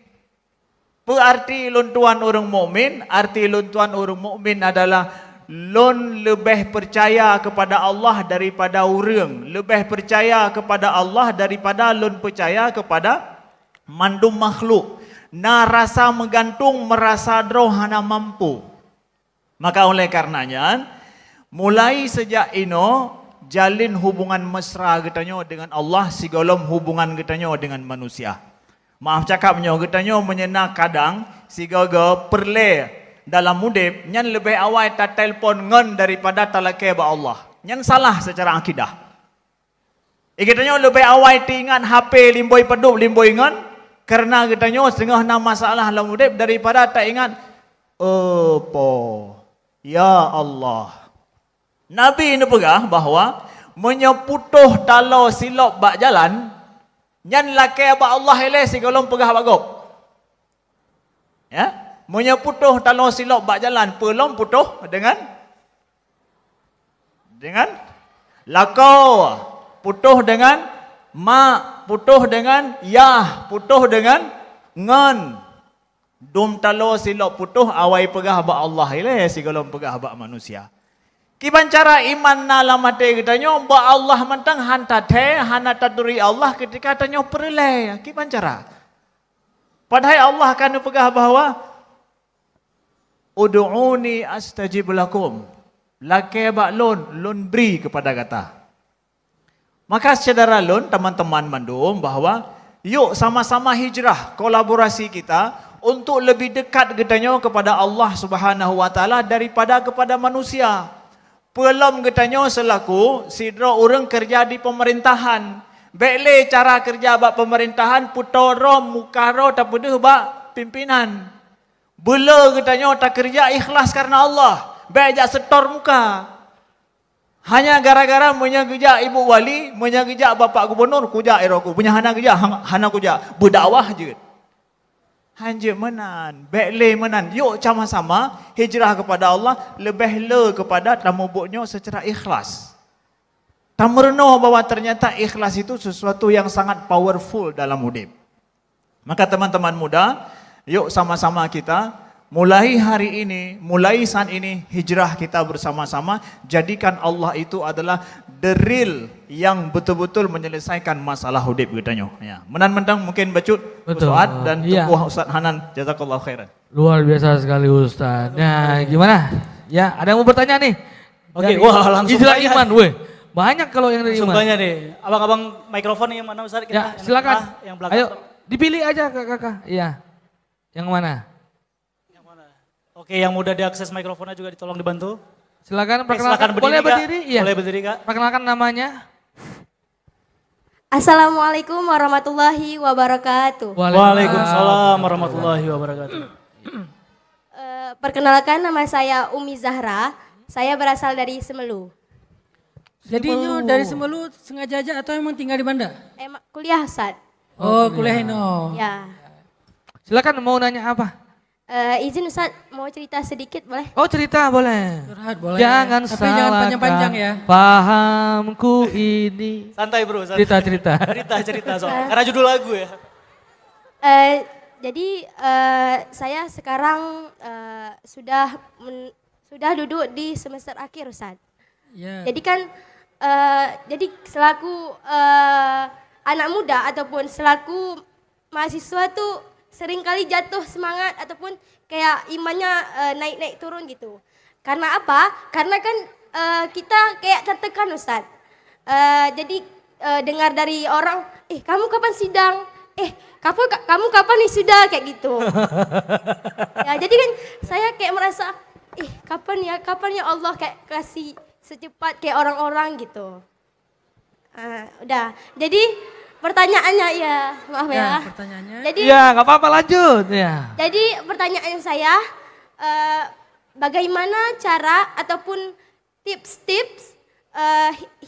Berarti luntuan orang mukmin, arti luntuan orang mukmin adalah lun lebih percaya kepada Allah daripada orang, lebih percaya kepada Allah daripada lun percaya kepada mandum makhluk. Na rasa menggantung merasa drohana mampu. Maka oleh karenanya, mulai sejak ino jalin hubungan mesra katanya dengan Allah sigolom hubungan katanya dengan manusia. Maaf cakapnya katanya menyenak kadang sigaga perle dalam mudib nyan lebih awal ta telpon ngen daripada talake ba Allah. Nyan salah secara akidah. Katanya lebih awal tingan HP limboi pedup limboi ngen karena katanya setengah na masalah dalam mudib daripada tak ingat ya Allah. Nabi ini pegah bahawa menyeputuh talo silop bak jalan nyan laki ba Allah ele sigolong pegah bagop. Ya, menyeputuh talo silop bak jalan pelom putuh dengan lakau, putuh dengan ma, putuh dengan ya, putuh dengan ngan. Dum talo silok putuh awai pegah ba Allah ile sigolong pegah ba manusia. Kiban cara iman na lamate katanya ba Allah mentang hanta the hana taduri Allah ketika tanya perle. Kiban cara? Padahal Allah akan pegah bahawa ud'uni astajib lakum. Lake ba lon beri kepada kata. Maka saudara lon teman-teman mandum bahawa yuk sama-sama hijrah kolaborasi kita untuk lebih dekat katanya kepada Allah Subhanahu wa taala daripada kepada manusia. Pelom katanya selaku sidra orang kerja di pemerintahan. Bekle cara kerja bak pemerintahan putoro mukaro tak pedeh bak pimpinan. Bela katanya tak kerja ikhlas karena Allah. Bejak setor muka. Hanya gara-gara menyagejak ibu wali, menyagejak bapak gubernur, kujak eroku. Punya hana kerja, hana kujak. Berdakwah je. Hanya menan, bekle menan. Yuk sama-sama hijrah kepada Allah, lebih le kepada tamubuknya secara ikhlas. Tamerno bahwa ternyata ikhlas itu sesuatu yang sangat powerful dalam hidup. Maka teman-teman muda, yuk sama-sama kita mulai hari ini, mulai saat ini hijrah kita bersama-sama. Jadikan Allah itu adalah the real yang betul-betul menyelesaikan masalah hidup katanya. Ya. Menan-mentang mungkin bacut Ustaz dan Tukuh Ustaz Hanan. Jazakallahu khairan. Luar biasa sekali Ustaz. Nah, gimana? Ya, ada yang mau bertanya nih? Oke, wah langsung Hijrah iman, weh. Banyak kalau yang dari iman. Banyak deh. Abang-abang mikrofon yang mana Ustaz? Ya, silakan. Yang belakang. Ayo, dipilih aja kakak. Iya. Yang mana? Oke, yang mudah diakses mikrofonnya juga ditolong dibantu. Silakan berdiri, perkenalkan. Boleh berdiri? Iya. Boleh berdiri, Kak. Perkenalkan namanya. Assalamualaikum warahmatullahi wabarakatuh. Waalaikumsalam warahmatullahi wabarakatuh. Perkenalkan, nama saya Umi Zahra. Saya berasal dari Semelu. Jadi dari Semelu sengaja aja atau emang tinggal di Banda? Kuliah Ustaz. Oh, kuliah Ino. Ya. Silakan mau nanya apa? Izin Ustaz, mau cerita sedikit boleh? Oh, cerita boleh. Curhat boleh. Jangan tapi salahkan jangan panjang-panjang ya. Pahamku ini. Santai bro, santai. Cerita-cerita. Cerita soal. Karena judul lagu ya. Jadi saya sekarang sudah duduk di semester akhir Ustaz. Yeah. Jadi kan, jadi selaku anak muda ataupun selaku mahasiswa tuh seringkali jatuh semangat ataupun kayak imannya naik-naik turun gitu. Karena apa? Karena kan kita kayak tertekan Ustaz. Jadi dengar dari orang, kamu kapan sidang? Kamu kapan nih sudah? Kayak gitu. Ya, jadi kan saya kayak merasa, kapan ya Allah kayak kasih secepat kayak orang-orang gitu. Udah, jadi pertanyaannya ya, maaf ya. Pertanyaannya. Jadi ya nggak apa-apa lanjut ya. Jadi pertanyaan saya, bagaimana cara ataupun tips-tips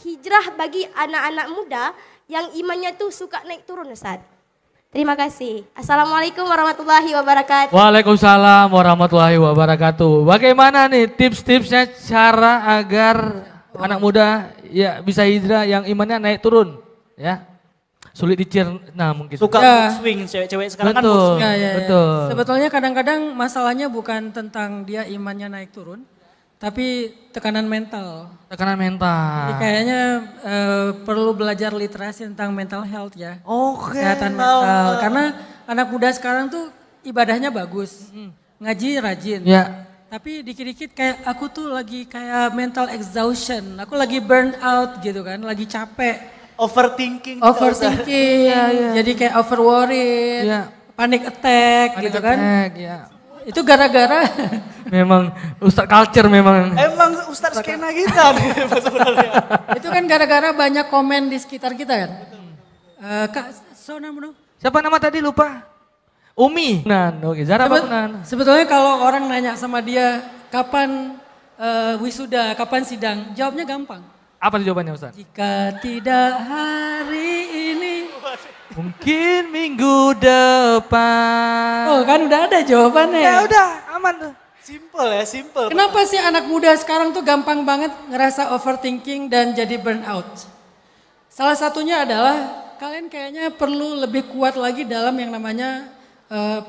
hijrah bagi anak-anak muda yang imannya tuh suka naik turun Ustaz. Terima kasih. Assalamualaikum warahmatullahi wabarakatuh. Waalaikumsalam warahmatullahi wabarakatuh. Bagaimana nih tips-tipsnya cara agar anak muda ya bisa hijrah yang imannya naik turun ya? Sulit dicerna mungkin. Suka mood swing, cewek-cewek sekarang kan mood swing. Betul. Sebetulnya kadang-kadang masalahnya bukan tentang dia imannya naik turun, tapi tekanan mental. Tekanan mental. Jadi kayaknya perlu belajar literasi tentang mental health ya. Oke. Kesehatan mental. Karena anak muda sekarang tuh ibadahnya bagus, ngaji rajin. Ya. Tapi dikit-dikit kayak aku tuh lagi kayak mental exhaustion, aku lagi burn out gitu kan, lagi capek. Overthinking. Jadi kayak over worried, panic attack gitu kan. Itu gara-gara memang Ustadz culture memang. Emang Ustadz skena kita nih sebenarnya. Itu kan gara-gara banyak komen di sekitar kita kan. Kak, siapa nama tadi lupa? Umi. Oke, Zara Bakunan. Sebetulnya kalau orang nanya sama dia kapan wisuda, kapan sidang, jawabnya gampang. Apa jawabannya Ustaz? Jika tidak hari ini, mungkin minggu depan. Oh kan udah ada jawabannya. Ya udah, aman tuh. Simple ya, simple. Kenapa sih anak muda sekarang tuh gampang banget ngerasa overthinking dan jadi burnout? Salah satunya adalah kalian kayaknya perlu lebih kuat lagi dalam yang namanya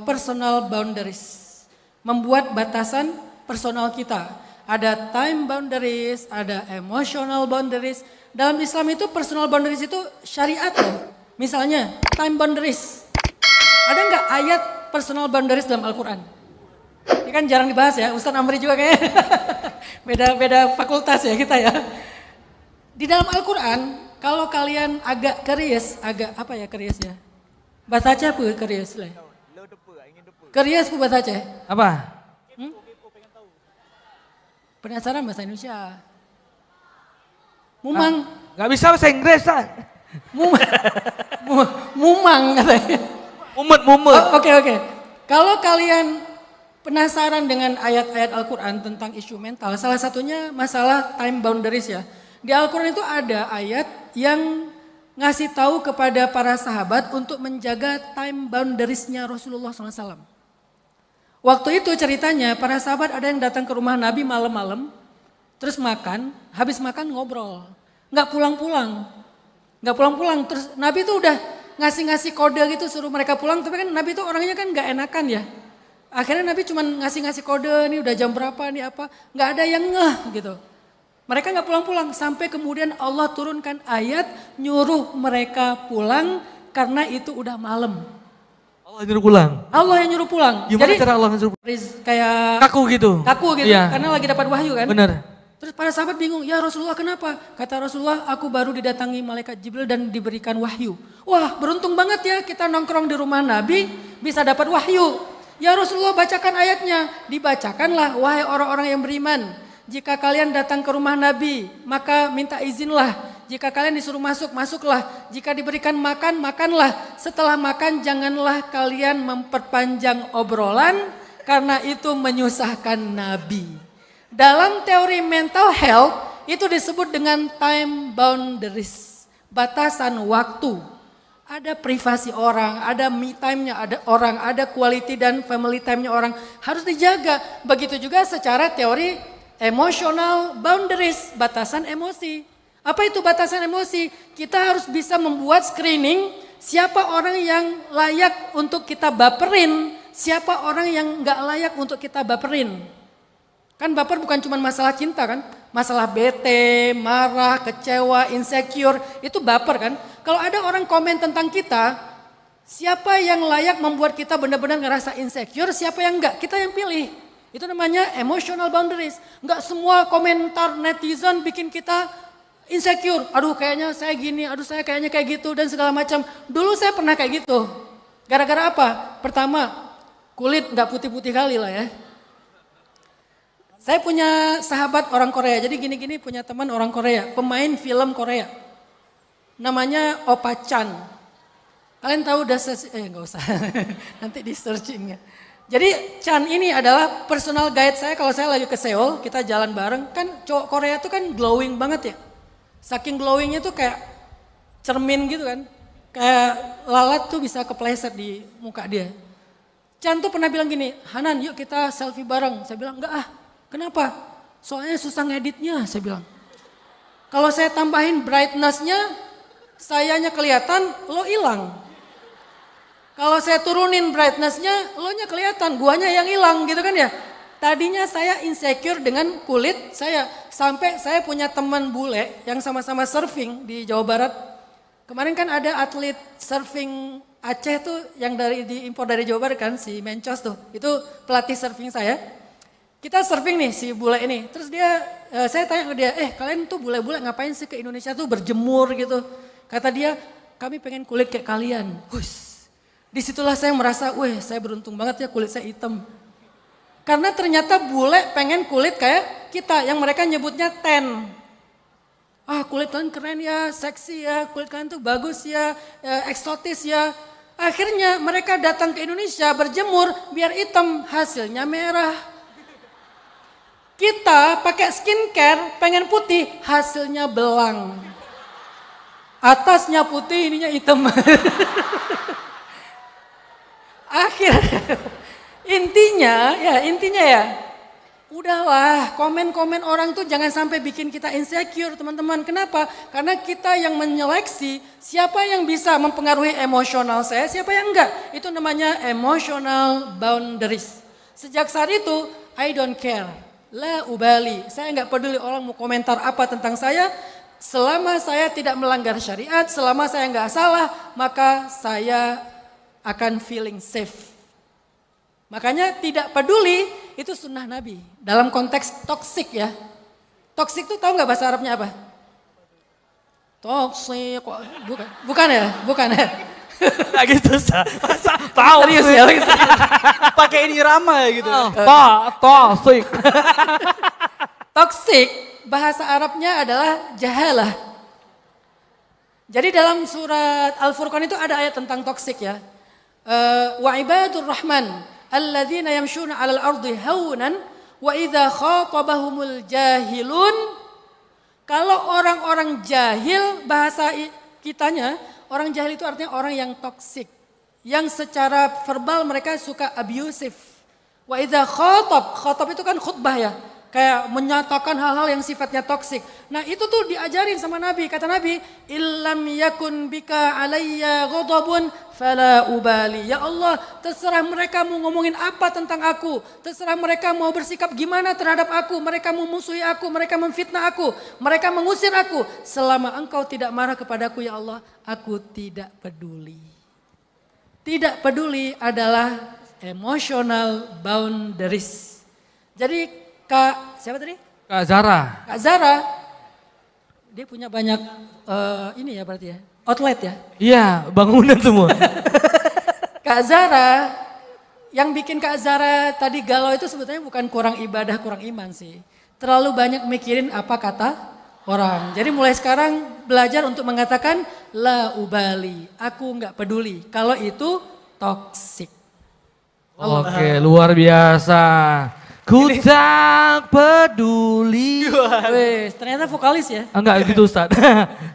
personal boundaries. Membuat batasan personal kita. Ada time boundaries, ada emotional boundaries. Dalam Islam itu personal boundaries itu syariat loh. Misalnya time boundaries. Ada nggak ayat personal boundaries dalam Al-Quran? Ini kan jarang dibahas ya, Ustadz Amri juga kayaknya. Beda fakultas ya kita ya. Di dalam Al-Quran, kalau kalian agak keris, apa ya kerisnya? Bataca apa keris lah? Keris apa bataca? Apa? Penasaran bahasa Indonesia. Mumang. Gak bisa bahasa Inggris kan? Mumang katanya. Mumet. Oke. Kalau kalian penasaran dengan ayat-ayat Al-Quran tentang isu mental, salah satunya masalah time boundaries ya. Di Al-Quran itu ada ayat yang ngasih tahu kepada para sahabat untuk menjaga time boundariesnya Rasulullah SAW. Waktu itu ceritanya para sahabat ada yang datang ke rumah Nabi malam-malam, terus makan, habis makan ngobrol, nggak pulang-pulang, terus Nabi itu udah ngasih-ngasih kode gitu suruh mereka pulang, tapi kan Nabi itu orangnya kan nggak enakan ya. Akhirnya Nabi cuma ngasih-ngasih kode, ini udah jam berapa, nih apa, nggak ada yang ngeh gitu. Mereka nggak pulang-pulang, sampai kemudian Allah turunkan ayat nyuruh mereka pulang karena itu udah malam. Allah yang nyuruh pulang. Allah yang nyuruh pulang. Gimana jadi cara Allah nyuruh pulang? Kayak kaku gitu. Iya. Karena lagi dapat wahyu kan. Benar. Terus para sahabat bingung, ya Rasulullah kenapa? Kata Rasulullah, aku baru didatangi malaikat Jibril dan diberikan wahyu. Wah beruntung banget ya kita nongkrong di rumah Nabi bisa dapat wahyu. Ya Rasulullah bacakan ayatnya. Dibacakanlah, wahai orang-orang yang beriman. Jika kalian datang ke rumah Nabi, maka minta izinlah. Jika kalian disuruh masuk, masuklah. Jika diberikan makan, makanlah. Setelah makan, janganlah kalian memperpanjang obrolan, karena itu menyusahkan Nabi. Dalam teori mental health, itu disebut dengan time boundaries. Batasan waktu. Ada privasi orang, ada me time-nya ada orang, ada quality dan family time-nya orang. Harus dijaga. Begitu juga secara teori emotional boundaries, batasan emosi. Apa itu batasan emosi? Kita harus bisa membuat screening siapa orang yang layak untuk kita baperin, siapa orang yang nggak layak untuk kita baperin. Kan baper bukan cuma masalah cinta kan, masalah bete, marah, kecewa, insecure, itu baper kan. Kalau ada orang komen tentang kita, siapa yang layak membuat kita benar-benar ngerasa insecure, siapa yang enggak, kita yang pilih. Itu namanya emotional boundaries. Enggak semua komentar netizen bikin kita insecure. Aduh kayaknya saya gini, aduh saya kayaknya kayak gitu dan segala macam. Dulu saya pernah kayak gitu. Gara-gara apa? Pertama, kulit enggak putih-putih kali lah ya. Saya punya sahabat orang Korea, jadi gini-gini punya teman orang Korea, pemain film Korea. Namanya Opa Chan. Kalian tahu nggak usah, nanti di searching ya. Jadi Chan ini adalah personal guide saya kalau saya lagi ke Seoul, kita jalan bareng. Kan cowok Korea itu kan glowing banget ya. Saking glowingnya tuh kayak cermin gitu kan. Kayak lalat tuh bisa kepleset di muka dia. Chan tuh pernah bilang gini, Hanan yuk kita selfie bareng. Saya bilang enggak ah, kenapa? Soalnya susah ngeditnya, saya bilang. Kalau saya tambahin brightness-nya, sayanya kelihatan, lo hilang. Kalau saya turunin brightness-nya, lo nya kelihatan, guanya yang hilang gitu kan ya. Tadinya saya insecure dengan kulit saya, sampai saya punya teman bule yang sama-sama surfing di Jawa Barat. Kemarin kan ada atlet surfing Aceh tuh yang diimpor dari Jawa Barat kan, si Mencos tuh. Itu pelatih surfing saya. Kita surfing nih si bule ini, terus saya tanya ke dia, kalian tuh bule-bule ngapain sih ke Indonesia tuh berjemur gitu. Kata dia, kami pengen kulit kayak kalian. Hush. Disitulah saya merasa, saya beruntung banget ya kulit saya hitam. Karena ternyata bule pengen kulit kayak kita, yang mereka nyebutnya tan. Ah kulit kalian keren ya, seksi ya, kulit kalian tuh bagus ya, eksotis ya. Akhirnya mereka datang ke Indonesia berjemur biar hitam, hasilnya merah. Kita pakai skincare pengen putih, hasilnya belang. Atasnya putih, ininya hitam. Intinya ya, udahlah komen-komen orang tuh jangan sampai bikin kita insecure teman-teman. Kenapa? Karena kita yang menyeleksi siapa yang bisa mempengaruhi emosional saya, siapa yang enggak. Itu namanya emotional boundaries. Sejak saat itu, I don't care, la ubali. Saya enggak peduli orang mau komentar apa tentang saya. Selama saya tidak melanggar syariat, selama saya enggak salah, maka saya akan feeling safe. Makanya tidak peduli itu sunnah Nabi. Dalam konteks toksik ya. Toksik itu tahu nggak bahasa Arabnya apa? Toksik, bukan ya? Lagi susah. Tahu serius ya? Pakai ini irama ya gitu. Toksik. Toksik bahasa Arabnya adalah jahalah. Jadi dalam surat Al-Furqan itu ada ayat tentang toksik ya. Wa ibadur rahman alladzina yamshuna 'alal ardi haunan wa idza khatabahumul jahilun. Kalau orang-orang jahil, bahasa kitanya, orang jahil itu artinya orang yang toksik, yang secara verbal mereka suka abusive. Wa idza khatab itu kan khutbah ya, kayak menyatakan hal-hal yang sifatnya toksik. Nah itu tuh diajarin sama Nabi. Kata Nabi, illam yakun bika alayya ghadabun fala ubali. Ya Allah, terserah mereka mau ngomongin apa tentang aku. Terserah mereka mau bersikap gimana terhadap aku. Mereka memusuhi aku, mereka memfitnah aku. Mereka mengusir aku. Selama engkau tidak marah kepadaku ya Allah, aku tidak peduli. Tidak peduli adalah emotional boundaries. Jadi Kak, siapa tadi? Kak Zara. Kak Zara, dia punya banyak ini ya berarti ya, outlet ya? Iya, bangunan semua. Kak Zara, yang bikin Kak Zara tadi galau itu sebetulnya bukan kurang ibadah, kurang iman sih. Terlalu banyak mikirin apa kata orang. Jadi mulai sekarang belajar untuk mengatakan la ubali, aku nggak peduli. Kalau itu toksik. Oke, luar biasa. Ku tak peduli. Wih, ternyata vokalis ya? Enggak gitu Ustaz.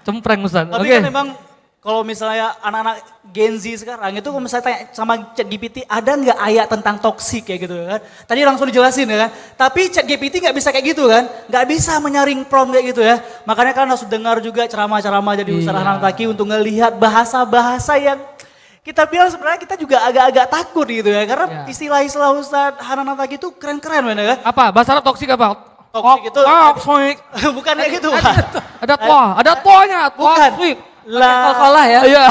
Cempreng Ustaz. Tapi kan memang kalau misalnya anak-anak Gen Z sekarang itu kalau misalnya tanya sama ChatGPT ada nggak ayat tentang toksik kayak gitu kan. Tadi langsung dijelasin ya kan. Tapi ChatGPT nggak bisa kayak gitu kan. Nggak bisa menyaring prompt kayak gitu ya. Makanya kan harus dengar juga ceramah-ceramah jadi Ustaz Hanan Taki untuk ngelihat bahasa-bahasa yang kita bilang sebenarnya kita juga agak-agak takut gitu ya. Karena istilah-istilah Ustaz Hanan Taki itu keren-keren bener kan. Apa? Bahasa Arab toksik apa? Toksik itu. Toksik. Bukan kayak gitu Pak. Ada toh, ada tohnya. Toksik. Kol-kolah ya? Iya.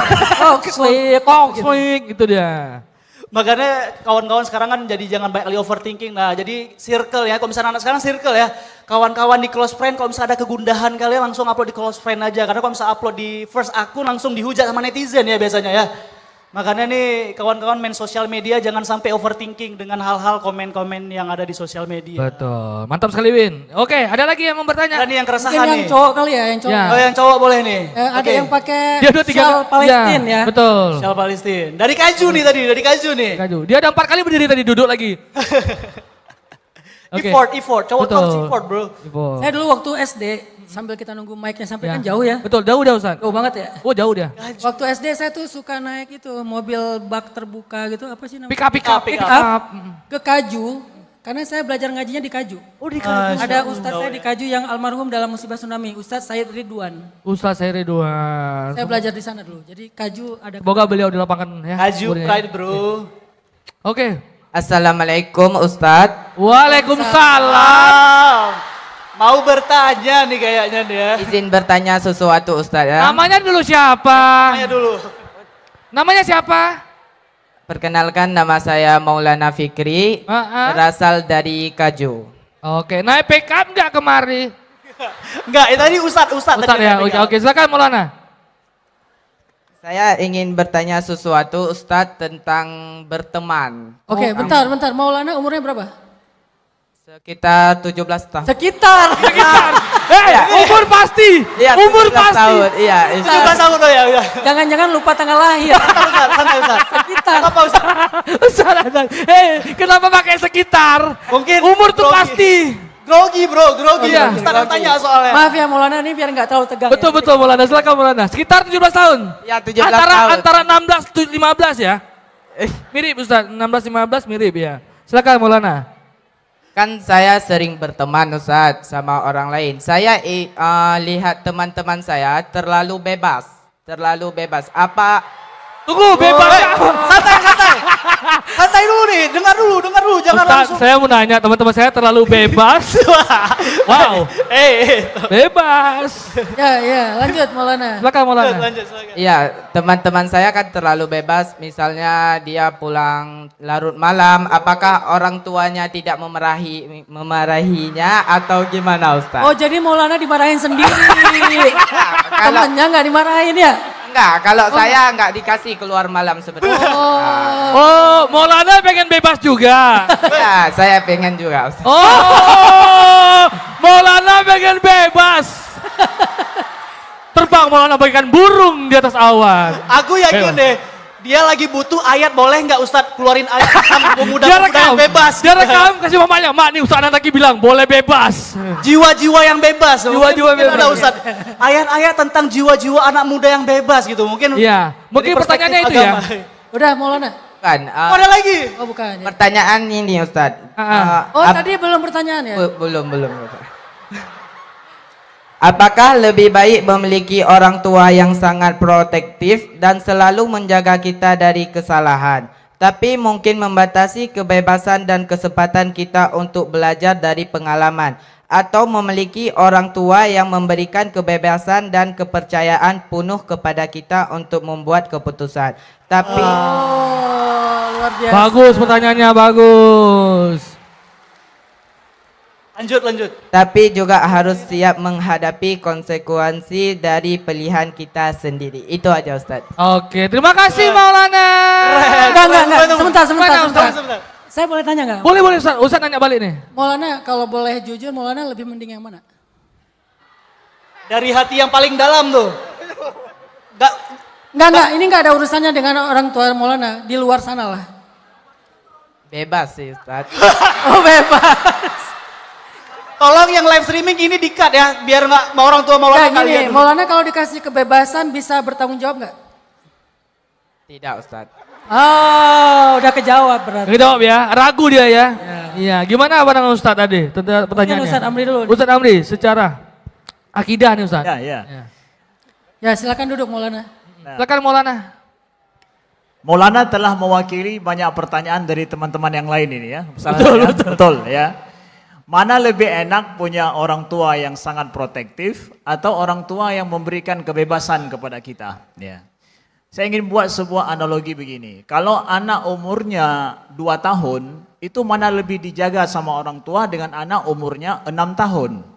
Toksik gitu dia. Makanya kawan-kawan sekarang kan jadi jangan banyak kali overthinking. Nah jadi circle ya, kalau misalnya anak sekarang circle ya. Kawan-kawan di close friend kalau misalnya ada kegundahan kalian langsung upload di close friend aja. Karena kalau misalnya upload di first akun langsung dihujat sama netizen ya biasanya ya. Makanya nih kawan-kawan main sosial media jangan sampai overthinking dengan hal-hal komen-komen yang ada di sosial media. Betul, mantap sekali Win. Oke, ada lagi yang mau bertanya? Ada nih yang keresahan Mungkin nih. yang cowok kali ya, yang cowok. Oh yang cowok boleh nih. Ada yang pakai dia shawl Palestina ya. Betul. Shawl Palestina. Dari Kaju nih tadi, dari Kaju nih. Kaju. Dia ada 4 kali berdiri tadi duduk lagi. Oke. Effort. Cowok tuh harus effort, bro. Saya dulu waktu SD, sambil kita nunggu mic-nya sampai kan jauh ya. Betul, jauh dia Ustaz. Jauh banget ya. Oh jauh dia. Waktu SD saya tuh suka naik itu mobil bak terbuka gitu, apa sih namanya? Pick up. Ke Kaju, karena saya belajar ngajinya di Kaju. Oh di Kaju. Ada ustadz saya di Kaju yang almarhum dalam musibah tsunami, Ustadz Said Ridwan. Ustaz saya Ridwan. Saya belajar di sana dulu, jadi Kaju ada. Semoga beliau dilapangkan ya. Kaju kuburnya. pride, bro. Oke. Assalamualaikum Ustadz. Waalaikumsalam. Mau bertanya nih kayaknya dia. Izin bertanya sesuatu Ustadz ya. Namanya dulu siapa? Namanya siapa? Perkenalkan nama saya Maulana Fikri, berasal dari Kaju. Oke, naik pick up nggak kemari? Enggak, tadi Ustadz tadi ya. Oke, silakan Maulana. Saya ingin bertanya sesuatu Ustadz tentang berteman. Oke, bentar. Maulana umurnya berapa? Sekitar 17 tahun. Sekitar. Umur pasti. Iya, umur 17 pasti. tahun. Iya, 17 tahun ya udah. Jangan-jangan lupa tanggal lahir. Santai Ustaz. Sekitar. Apa Ustaz? Kenapa pakai sekitar? Mungkin umur tuh pasti. Grogi bro. Iya. Ustaz yang tanya soalnya. Maaf ya Maulana, ini biar nggak terlalu tegang. Betul Maulana, silakan Maulana. Sekitar 17 tahun. Ya, 17 tahun. Antara 16 15 ya. Mirip Ustaz, 16 15 mirip ya. Silakan Maulana. Kan saya sering berteman Ustadz sama orang lain. Saya lihat teman-teman saya terlalu bebas. Apa? Tunggu, bebas. Santai dulu nih, dengar dulu, jangan Ustaz, langsung. saya mau nanya, teman-teman saya terlalu bebas. Wow. Bebas. Ya, lanjut Maulana. Silakan Maulana. Iya, teman-teman saya kan terlalu bebas. Misalnya dia pulang larut malam, apakah orang tuanya tidak memarahinya atau gimana Ustaz? Oh, jadi Maulana dimarahin sendiri. Temennya nggak dimarahin ya? Enggak, kalau saya enggak dikasih keluar malam sebetulnya. Oh, Maulana pengen bebas juga. Ya, saya pengen juga Ustaz. Oh, Maulana pengen bebas. Terbang Maulana bagaikan burung di atas awan. Aku yakin deh, dia lagi butuh ayat, boleh nggak Ustadz keluarin ayat tentang pemuda-pemuda yang bebas. Dia rekam, kasih mamanya, mak nih Ustadz lagi bilang boleh bebas. Jiwa-jiwa yang bebas. Jiwa-jiwa Mungkin bebas. ada Ustadz, ayat-ayat tentang jiwa-jiwa anak muda yang bebas gitu. Mungkin. Iya, mungkin dari pertanyaannya itu perspektif ya. agama. Udah Maulana. Bukan. Ada lagi? Oh bukan. Ya. Pertanyaan ini Ustaz. Tadi belum pertanyaan ya? Belum. Apakah lebih baik memiliki orang tua yang sangat protektif dan selalu menjaga kita dari kesalahan, tapi mungkin membatasi kebebasan dan kesempatan kita untuk belajar dari pengalaman, atau memiliki orang tua yang memberikan kebebasan dan kepercayaan penuh kepada kita untuk membuat keputusan. Tapi luar biasa. Bagus pertanyaannya, bagus. Lanjut. Tapi juga harus siap menghadapi konsekuensi dari pilihan kita sendiri. Itu aja Ustaz. Oke, terima kasih Maulana. Enggak. Sebentar. Saya boleh tanya nggak? Boleh Ustaz. Ustaz nanya balik nih. Maulana, kalau boleh jujur, Maulana lebih mending yang mana? Dari hati yang paling dalam tuh. Enggak. Ini nggak ada urusannya dengan orang tua Maulana. Di luar sana lah. Bebas sih Ustaz. Oh bebas. Tolong yang live streaming ini di-cut ya, biar nggak mau orang tua Maulana Nah, gini, Maulana kalau dikasih kebebasan bisa bertanggung jawab nggak? Tidak Ustaz. Oh, udah kejawab berarti. Kejawab ya, ragu dia ya. Iya, gimana pandangan Ustaz tadi? Pertanyaannya. Ustaz Amri dulu. Ustaz Amri, secara akidah nih Ustaz. Ya, silakan duduk Maulana. Silakan Maulana. Maulana telah mewakili banyak pertanyaan dari teman-teman yang lain ini ya. Betul ya. Mana lebih enak punya orang tua yang sangat protektif atau orang tua yang memberikan kebebasan kepada kita? Ya. Saya ingin buat sebuah analogi begini. Kalau anak umurnya 2 tahun, itu mana lebih dijaga sama orang tua dengan anak umurnya 6 tahun?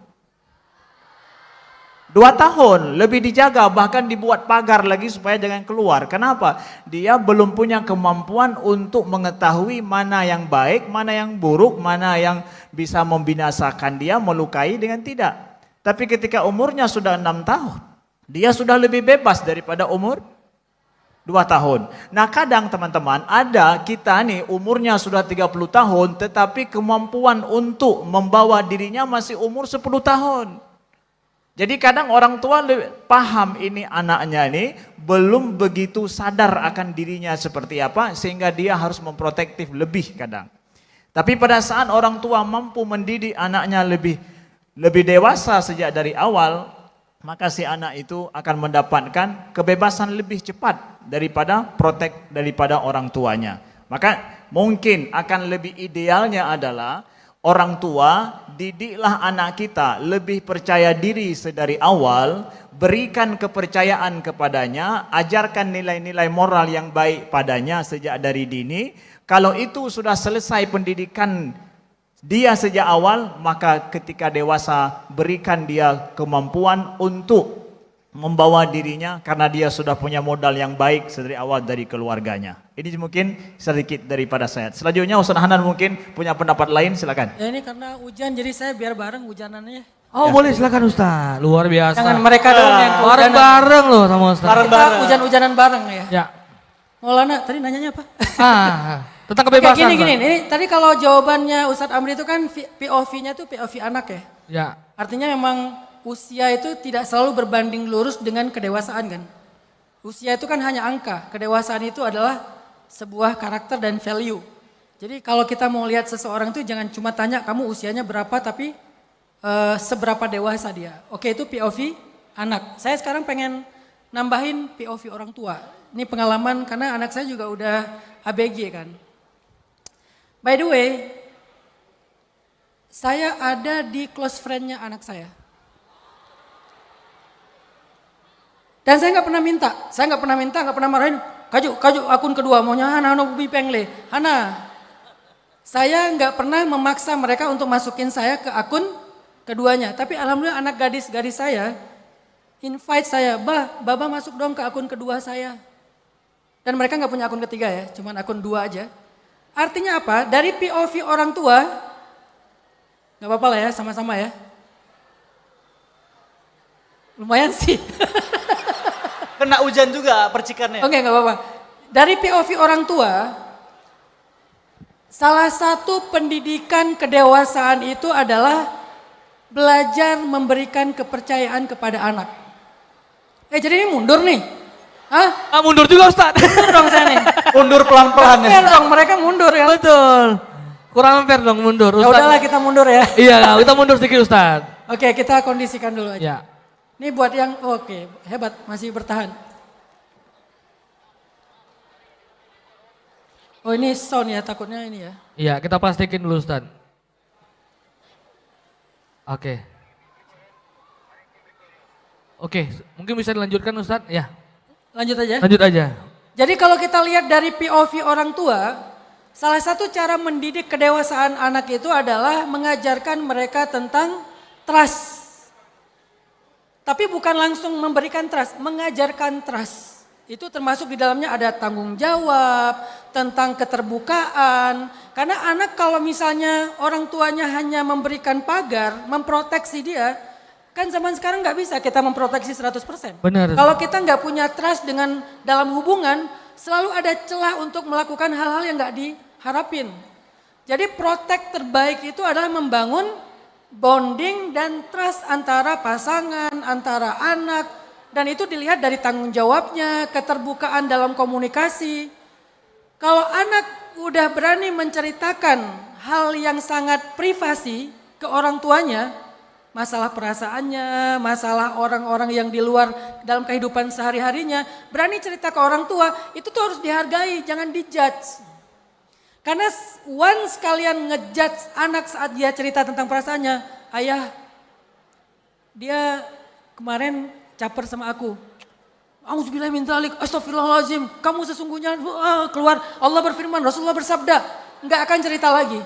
2 tahun lebih dijaga, bahkan dibuat pagar lagi supaya jangan keluar. Kenapa? Dia belum punya kemampuan untuk mengetahui mana yang baik, mana yang buruk, mana yang bisa membinasakan dia, melukai dengan tidak. Tapi ketika umurnya sudah 6 tahun, dia sudah lebih bebas daripada umur 2 tahun. Nah kadang teman-teman ada kita nih umurnya sudah 30 tahun tetapi kemampuan untuk membawa dirinya masih umur 10 tahun. Jadi kadang orang tua paham ini anaknya ini belum begitu sadar akan dirinya seperti apa sehingga dia harus memprotektif lebih kadang. Tapi pada saat orang tua mampu mendidik anaknya lebih dewasa sejak dari awal, maka si anak itu akan mendapatkan kebebasan lebih cepat daripada orang tuanya. Maka mungkin akan lebih idealnya adalah orang tua didiklah anak kita lebih percaya diri sedari awal, berikan kepercayaan kepadanya, ajarkan nilai-nilai moral yang baik padanya sejak dari dini. Kalau itu sudah selesai pendidikan dia sejak awal, maka ketika dewasa berikan dia kemampuan untuk membawa dirinya karena dia sudah punya modal yang baik dari awal dari keluarganya. Ini mungkin sedikit daripada saya. Selanjutnya Ustaz Hanan mungkin punya pendapat lain, silakan. Ya ini karena hujan jadi saya biar bareng hujanannya. Oh boleh silakan Ustaz, luar biasa. Jangan mereka dong yang bareng loh sama Ustaz. Kita hujan-hujanan bareng ya. Ya. Maulana tadi nanyanya apa? Tentang kebebasan. Gini, ini tadi kalau jawabannya Ustadz Amri itu kan POV-nya tuh POV anak ya. Ya. Artinya memang usia itu tidak selalu berbanding lurus dengan kedewasaan kan. Usia itu kan hanya angka, kedewasaan itu adalah sebuah karakter dan value. Jadi kalau kita mau lihat seseorang itu jangan cuma tanya kamu usianya berapa tapi seberapa dewasa dia. Oke itu POV anak. Saya sekarang pengen nambahin POV orang tua. Ini pengalaman karena anak saya juga udah ABG kan. By the way, saya ada di close friend-nya anak saya. Dan saya nggak pernah minta, nggak pernah marahin. Kaju akun kedua, maunya Hana Nobi Pengle. Hana, saya nggak pernah memaksa mereka untuk masukin saya ke akun keduanya. Tapi alhamdulillah anak gadis-gadis saya invite saya, Baba masuk dong ke akun kedua saya. Dan mereka nggak punya akun ketiga ya, cuman akun 2 aja. Artinya apa? Dari POV orang tua, nggak apa-apa lah ya, sama-sama ya. Lumayan sih. Kena hujan juga percikannya. Oke, nggak apa-apa. Dari POV orang tua, salah satu pendidikan kedewasaan itu adalah belajar memberikan kepercayaan kepada anak. Jadi ini mundur nih. Hah? Mundur juga Ustaz. Mundur dong saya nih. Mundur pelan-pelan ya. Dong, mereka mundur ya. Betul. Kurang fair dong mundur. Ya udahlah kita mundur ya. Iya, kita mundur sedikit Ustaz. Oke, kita kondisikan dulu aja. Ya. Ini buat yang oke, hebat masih bertahan. Oh ini sound ya, takutnya ini ya. Iya, kita pastikan dulu Ustaz. Oke, mungkin bisa dilanjutkan Ustaz? Ya. Lanjut aja. Lanjut aja. Jadi kalau kita lihat dari POV orang tua, salah satu cara mendidik kedewasaan anak itu adalah mengajarkan mereka tentang trust. Tapi bukan langsung memberikan trust, mengajarkan trust. Itu termasuk di dalamnya ada tanggung jawab, tentang keterbukaan. Karena anak kalau misalnya orang tuanya hanya memberikan pagar, memproteksi dia, kan zaman sekarang nggak bisa kita memproteksi 100%. Benar. Kalau kita nggak punya trust dengan dalam hubungan, selalu ada celah untuk melakukan hal-hal yang nggak diharapin. Jadi protect terbaik itu adalah membangun bonding dan trust antara pasangan, antara anak, dan itu dilihat dari tanggung jawabnya, keterbukaan dalam komunikasi. Kalau anak udah berani menceritakan hal yang sangat privasi ke orang tuanya, masalah perasaannya, masalah orang-orang yang di luar dalam kehidupan sehari-harinya, berani cerita ke orang tua, itu tuh harus dihargai, jangan dijudge. Karena once kalian ngejudge anak saat dia cerita tentang perasaannya, ayah, dia kemarin caper sama aku. Auzubillahi min dzalik, astagfirullahaladzim, kamu sesungguhnya keluar, Allah berfirman, Rasulullah bersabda, nggak akan cerita lagi.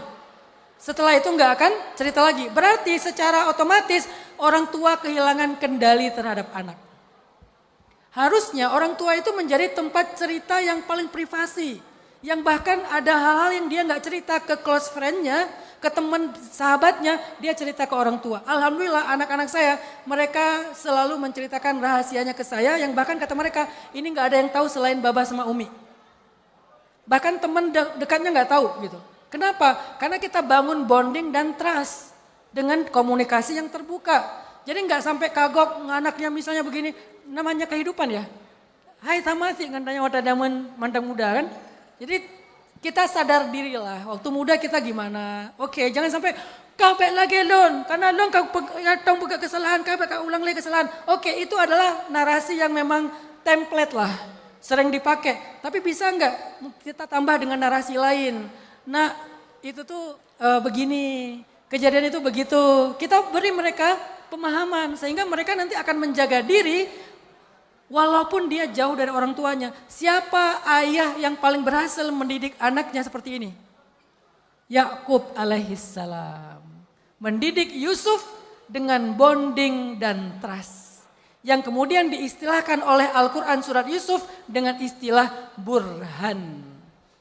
Setelah itu nggak akan cerita lagi. Berarti secara otomatis orang tua kehilangan kendali terhadap anak. Harusnya orang tua itu menjadi tempat cerita yang paling privasi. Yang bahkan ada hal-hal yang dia nggak cerita ke close friend-nya, ke teman sahabatnya, dia cerita ke orang tua. Alhamdulillah anak-anak saya, mereka selalu menceritakan rahasianya ke saya, yang bahkan kata mereka, ini nggak ada yang tahu selain Baba sama Umi. Bahkan teman dekatnya nggak tahu gitu. Kenapa? Karena kita bangun bonding dan trust dengan komunikasi yang terbuka. Jadi nggak sampai kagok anaknya misalnya begini, namanya kehidupan ya. Hai tamati katanya waktu zaman mandang muda kan. Jadi kita sadar diri lah, waktu muda kita gimana. Oke, jangan sampai kau baik lagi Lon, karena Lon kau buka kesalahan, kau ulang lagi kesalahan. Oke, itu adalah narasi yang memang template lah, sering dipakai. Tapi bisa nggak kita tambah dengan narasi lain? Nah, itu tuh begini, kejadian itu begitu. Kita beri mereka pemahaman sehingga mereka nanti akan menjaga diri. Walaupun dia jauh dari orang tuanya, siapa ayah yang paling berhasil mendidik anaknya seperti ini? Yakub alaihissalam. Mendidik Yusuf dengan bonding dan trust. Yang kemudian diistilahkan oleh Al-Quran surat Yusuf dengan istilah burhan.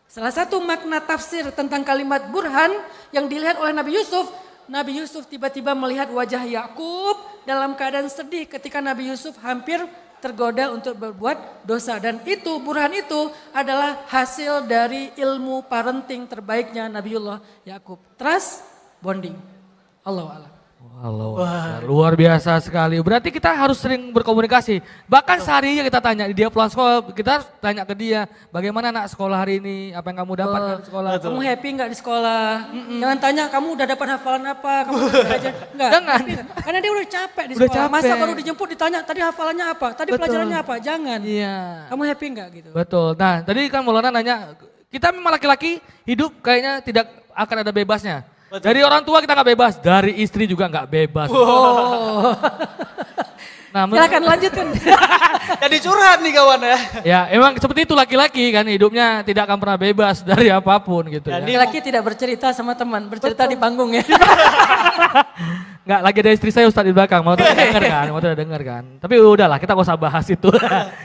Salah satu makna tafsir tentang kalimat burhan yang dilihat oleh Nabi Yusuf tiba-tiba melihat wajah Yakub dalam keadaan sedih ketika Nabi Yusuf hampir tergoda untuk berbuat dosa. Dan itu, burhan itu adalah hasil dari ilmu parenting terbaiknya Nabiullah Yakub. Trust, bonding. Allahu a'lam. Wah, luar biasa sekali. Berarti kita harus sering berkomunikasi. Bahkan seharinya kita tanya, dia pulang sekolah, kita tanya ke dia, bagaimana nak sekolah hari ini, apa yang kamu dapatkan di sekolah. Kamu happy nggak di sekolah? Jangan tanya kamu udah dapat hafalan apa, kamu belajar. Enggak. Jangan. Karena dia udah capek di Udah sekolah. capek. Masa baru dijemput ditanya, tadi hafalannya apa, tadi Betul. pelajarannya apa, jangan. Iya. Kamu happy nggak gitu. Betul. Nah, tadi kan Maulana nanya, kita memang laki-laki hidup kayaknya tidak akan ada bebasnya. Betul. Dari orang tua kita nggak bebas, dari istri juga nggak bebas. Oh. Nah, Silakan lanjutin. Jadi curhat nih kawan ya. Ya, emang seperti itu laki-laki kan hidupnya tidak akan pernah bebas dari apapun gitu ya. Laki-laki tidak bercerita sama teman, bercerita di panggung ya. Nggak, lagi ada istri saya Ustadz di belakang, mau tidak dengar kan. Tapi udahlah, kita gak usah bahas itu.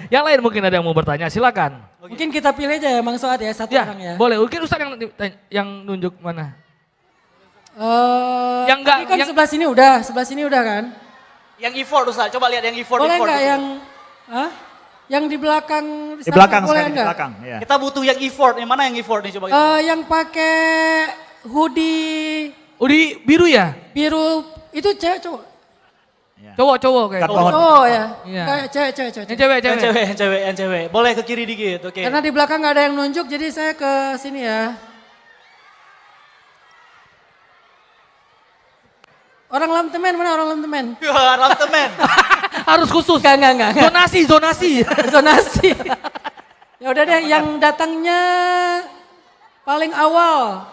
Yang lain mungkin ada yang mau bertanya, silakan. Mungkin kita pilih aja ya Mang Soad ya, satu orang ya. Boleh, mungkin Ustadz yang nunjuk mana? Yang enggak, kan yang sebelah sini udah kan? Yang effort Ustaz, coba lihat yang effort. Boleh enggak yang, yang di belakang? Di belakang boleh sekali, di enggak? belakang. Ya. Kita butuh yang effort, yang mana yang effort nih coba kita. Yang pakai hoodie. Hoodie biru ya? Biru, itu cewek cowok? Cowok kayak. Cowok ya? Iya. Kayak cewek. Yang cewek. Boleh ke kiri dikit, oke. Karena di belakang nggak ada yang nunjuk, jadi saya ke sini ya. Orang lam temen, mana orang lam temen? Lam temen. Harus khusus. Enggak. Zonasi. Ya udah deh, yang datangnya paling awal.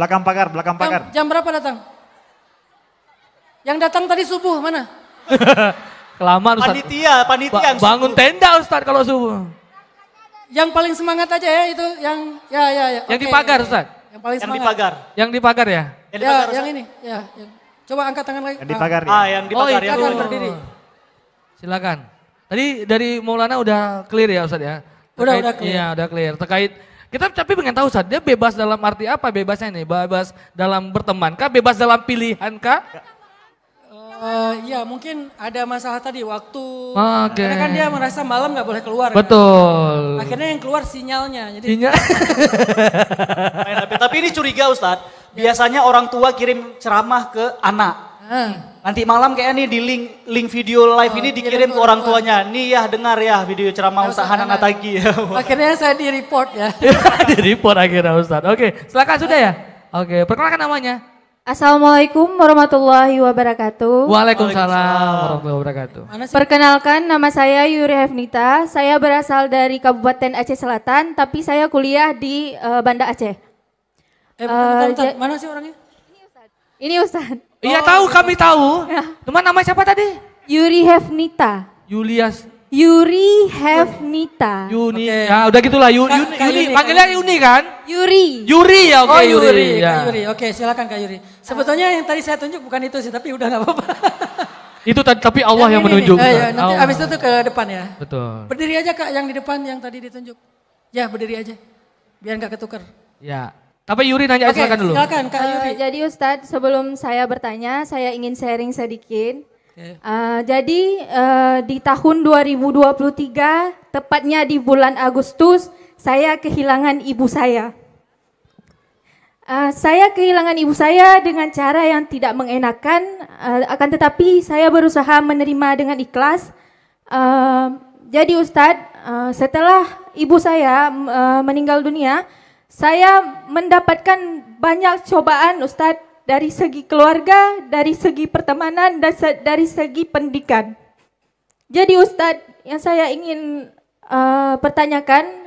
Belakang pagar. Jam berapa datang? Yang datang tadi subuh, mana? Kelamaan Ustaz. Panitia yang bangun tenda Ustaz kalau subuh. Yang paling semangat aja ya itu, yang ya. Yang di pagar Ustaz. Yang paling yang semangat. di pagar. Yang di pagar ya? Yang ini, ya. Coba angkat tangan lagi. Yang di pagar ya. Yang di pagar ya. Silakan berdiri. Silakan. Tadi dari Maulana udah clear ya Ustaz ya? Udah clear. Iya udah clear. Terkait, kita tapi pengen tahu Ustaz, dia bebas dalam arti apa bebasnya nih? Bebas dalam berteman kah? Bebas dalam pilihan kah? Ya mungkin ada masalah tadi waktu. Oke. Karena kan dia merasa malam nggak boleh keluar. Betul. Kan? Akhirnya yang keluar sinyalnya. Jadi Main HP. Tapi ini curiga Ustadz, biasanya orang tua kirim ceramah ke anak. Nanti malam kayaknya nih di link video live ini dikirim ke orang tuanya. Nih ya dengar ya video ceramah Ustadz Hanan Atagi. Akhirnya saya di report ya. Di report akhirnya Ustadz. Oke, silakan sudah ya. Oke, perkenalkan namanya. Assalamualaikum warahmatullahi wabarakatuh. Waalaikumsalam warahmatullahi wabarakatuh. Perkenalkan nama saya Yuri Hefnita. Saya berasal dari Kabupaten Aceh Selatan, tapi saya kuliah di Banda Aceh. Bentar. Mana sih orangnya? Ini Ustaz. Iya tahu, kami tahu. Cuma nama siapa tadi? Yuri Hefnita. Yuri Hefnita. Yuni. Ya udah gitulah Yuni. Panggilnya Yuni kan? Yuri ya, oke. Oh Yuri. Ya. Kak Yuri. Oke, silakan Kak Yuri. Sebetulnya yang tadi saya tunjuk bukan itu sih, tapi udah nggak apa-apa. Itu tapi Allah yang menunjuk. Nanti abis itu ke depan ya. Betul. Berdiri aja Kak yang di depan yang tadi ditunjuk. Ya berdiri aja. Biar nggak ketukar. Ya. Tapi Yuri nanya, Oke, silakan dulu. silakan Kak Yuri. Jadi Ustadz, sebelum saya bertanya, saya ingin sharing sedikit. Oke. Jadi di tahun 2023, tepatnya di bulan Agustus, saya kehilangan ibu saya. Saya kehilangan ibu saya dengan cara yang tidak mengenakan, akan tetapi saya berusaha menerima dengan ikhlas. Jadi Ustadz, setelah ibu saya meninggal dunia, saya mendapatkan banyak cobaan Ustadz, dari segi keluarga, dari segi pertemanan, dan dari segi pendidikan. Jadi Ustadz, yang saya ingin pertanyakan,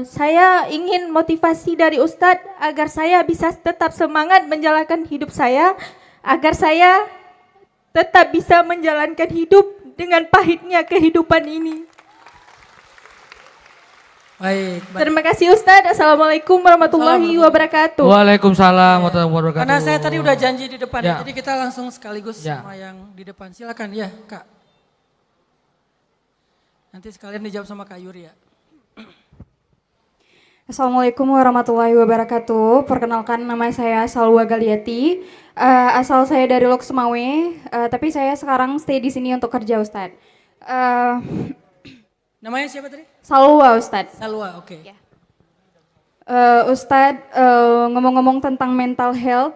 saya ingin motivasi dari Ustadz agar saya bisa tetap semangat menjalankan hidup saya, agar saya tetap bisa menjalankan hidup dengan pahitnya kehidupan ini. Baik. Terima kasih Ustadz. Assalamualaikum warahmatullahi wabarakatuh. Waalaikumsalam warahmatullahi wabarakatuh. Karena saya tadi udah janji di depan, Ya. jadi kita langsung sekaligus Ya. sama yang di depan. Silakan ya Kak. Nanti sekalian dijawab sama Kak Yuri ya. Assalamualaikum warahmatullahi wabarakatuh. Perkenalkan, nama saya Salwa Galiati. Asal saya dari Lok Semawe, tapi saya sekarang stay di sini untuk kerja Ustadz. Namanya siapa tadi? Salwa Ustadz. Salwa, oke. Ustadz, ngomong-ngomong tentang mental health,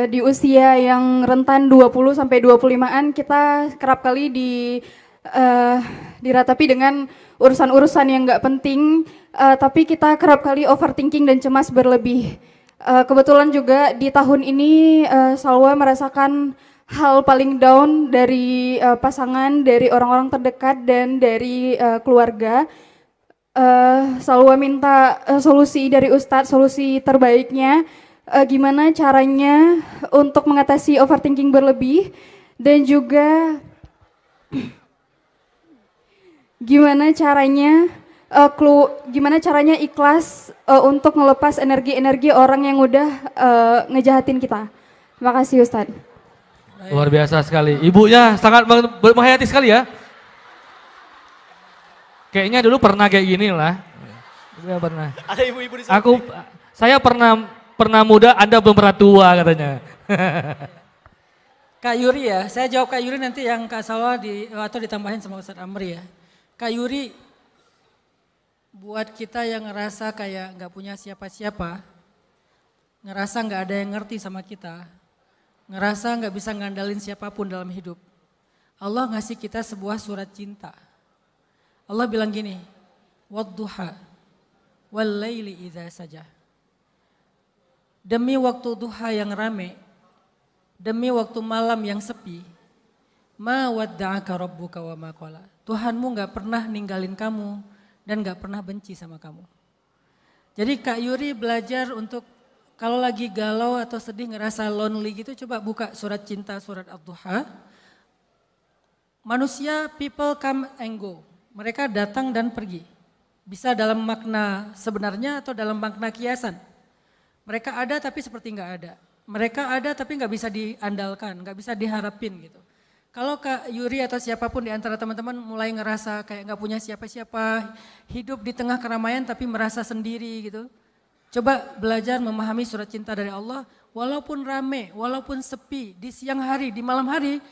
di usia yang rentan 20 sampai 25-an kita kerap kali diratapi dengan urusan-urusan yang nggak penting, tapi kita kerap kali overthinking dan cemas berlebih. Kebetulan juga di tahun ini Salwa merasakan hal paling down dari pasangan, dari orang-orang terdekat dan dari keluarga. Salwa minta solusi dari Ustadz, solusi terbaiknya. Gimana caranya untuk mengatasi overthinking berlebih, dan juga gimana caranya ikhlas untuk ngelepas energi-energi orang yang udah ngejahatin kita. Terima kasih Ustadz. Luar biasa sekali. Ibunya sangat menghayati sekali ya. Kayaknya dulu pernah kayak gini lah. Iya pernah. Ada ibu-ibu di sini. Saya pernah muda, Anda belum pernah tua katanya. Kak Yuri ya, saya jawab Kak Yuri, nanti yang Kak Salwa atau ditambahin sama Ustadz Amri ya. Kak Yuri, buat kita yang ngerasa kayak nggak punya siapa-siapa, ngerasa nggak ada yang ngerti sama kita, ngerasa nggak bisa ngandalin siapapun dalam hidup, Allah ngasih kita sebuah surat cinta. Allah bilang gini, wadduha wal laili idza saja. Demi waktu duha yang rame, demi waktu malam yang sepi, ma wadda'aka rabbuka wa ma qala. Tuhanmu nggak pernah ninggalin kamu dan nggak pernah benci sama kamu. Jadi Kak Yuri belajar untuk kalau lagi galau atau sedih ngerasa lonely gitu, coba buka surat cinta, surat Ad-Duha. Manusia, people come and go. Mereka datang dan pergi. Bisa dalam makna sebenarnya atau dalam makna kiasan. Mereka ada tapi seperti nggak ada. Mereka ada tapi nggak bisa diandalkan, nggak bisa diharapin gitu. Kalau Kak Yuri atau siapapun di antara teman-teman mulai ngerasa kayak nggak punya siapa-siapa, hidup di tengah keramaian tapi merasa sendiri gitu. Coba belajar memahami surat cinta dari Allah, walaupun rame, walaupun sepi, di siang hari, di malam hari,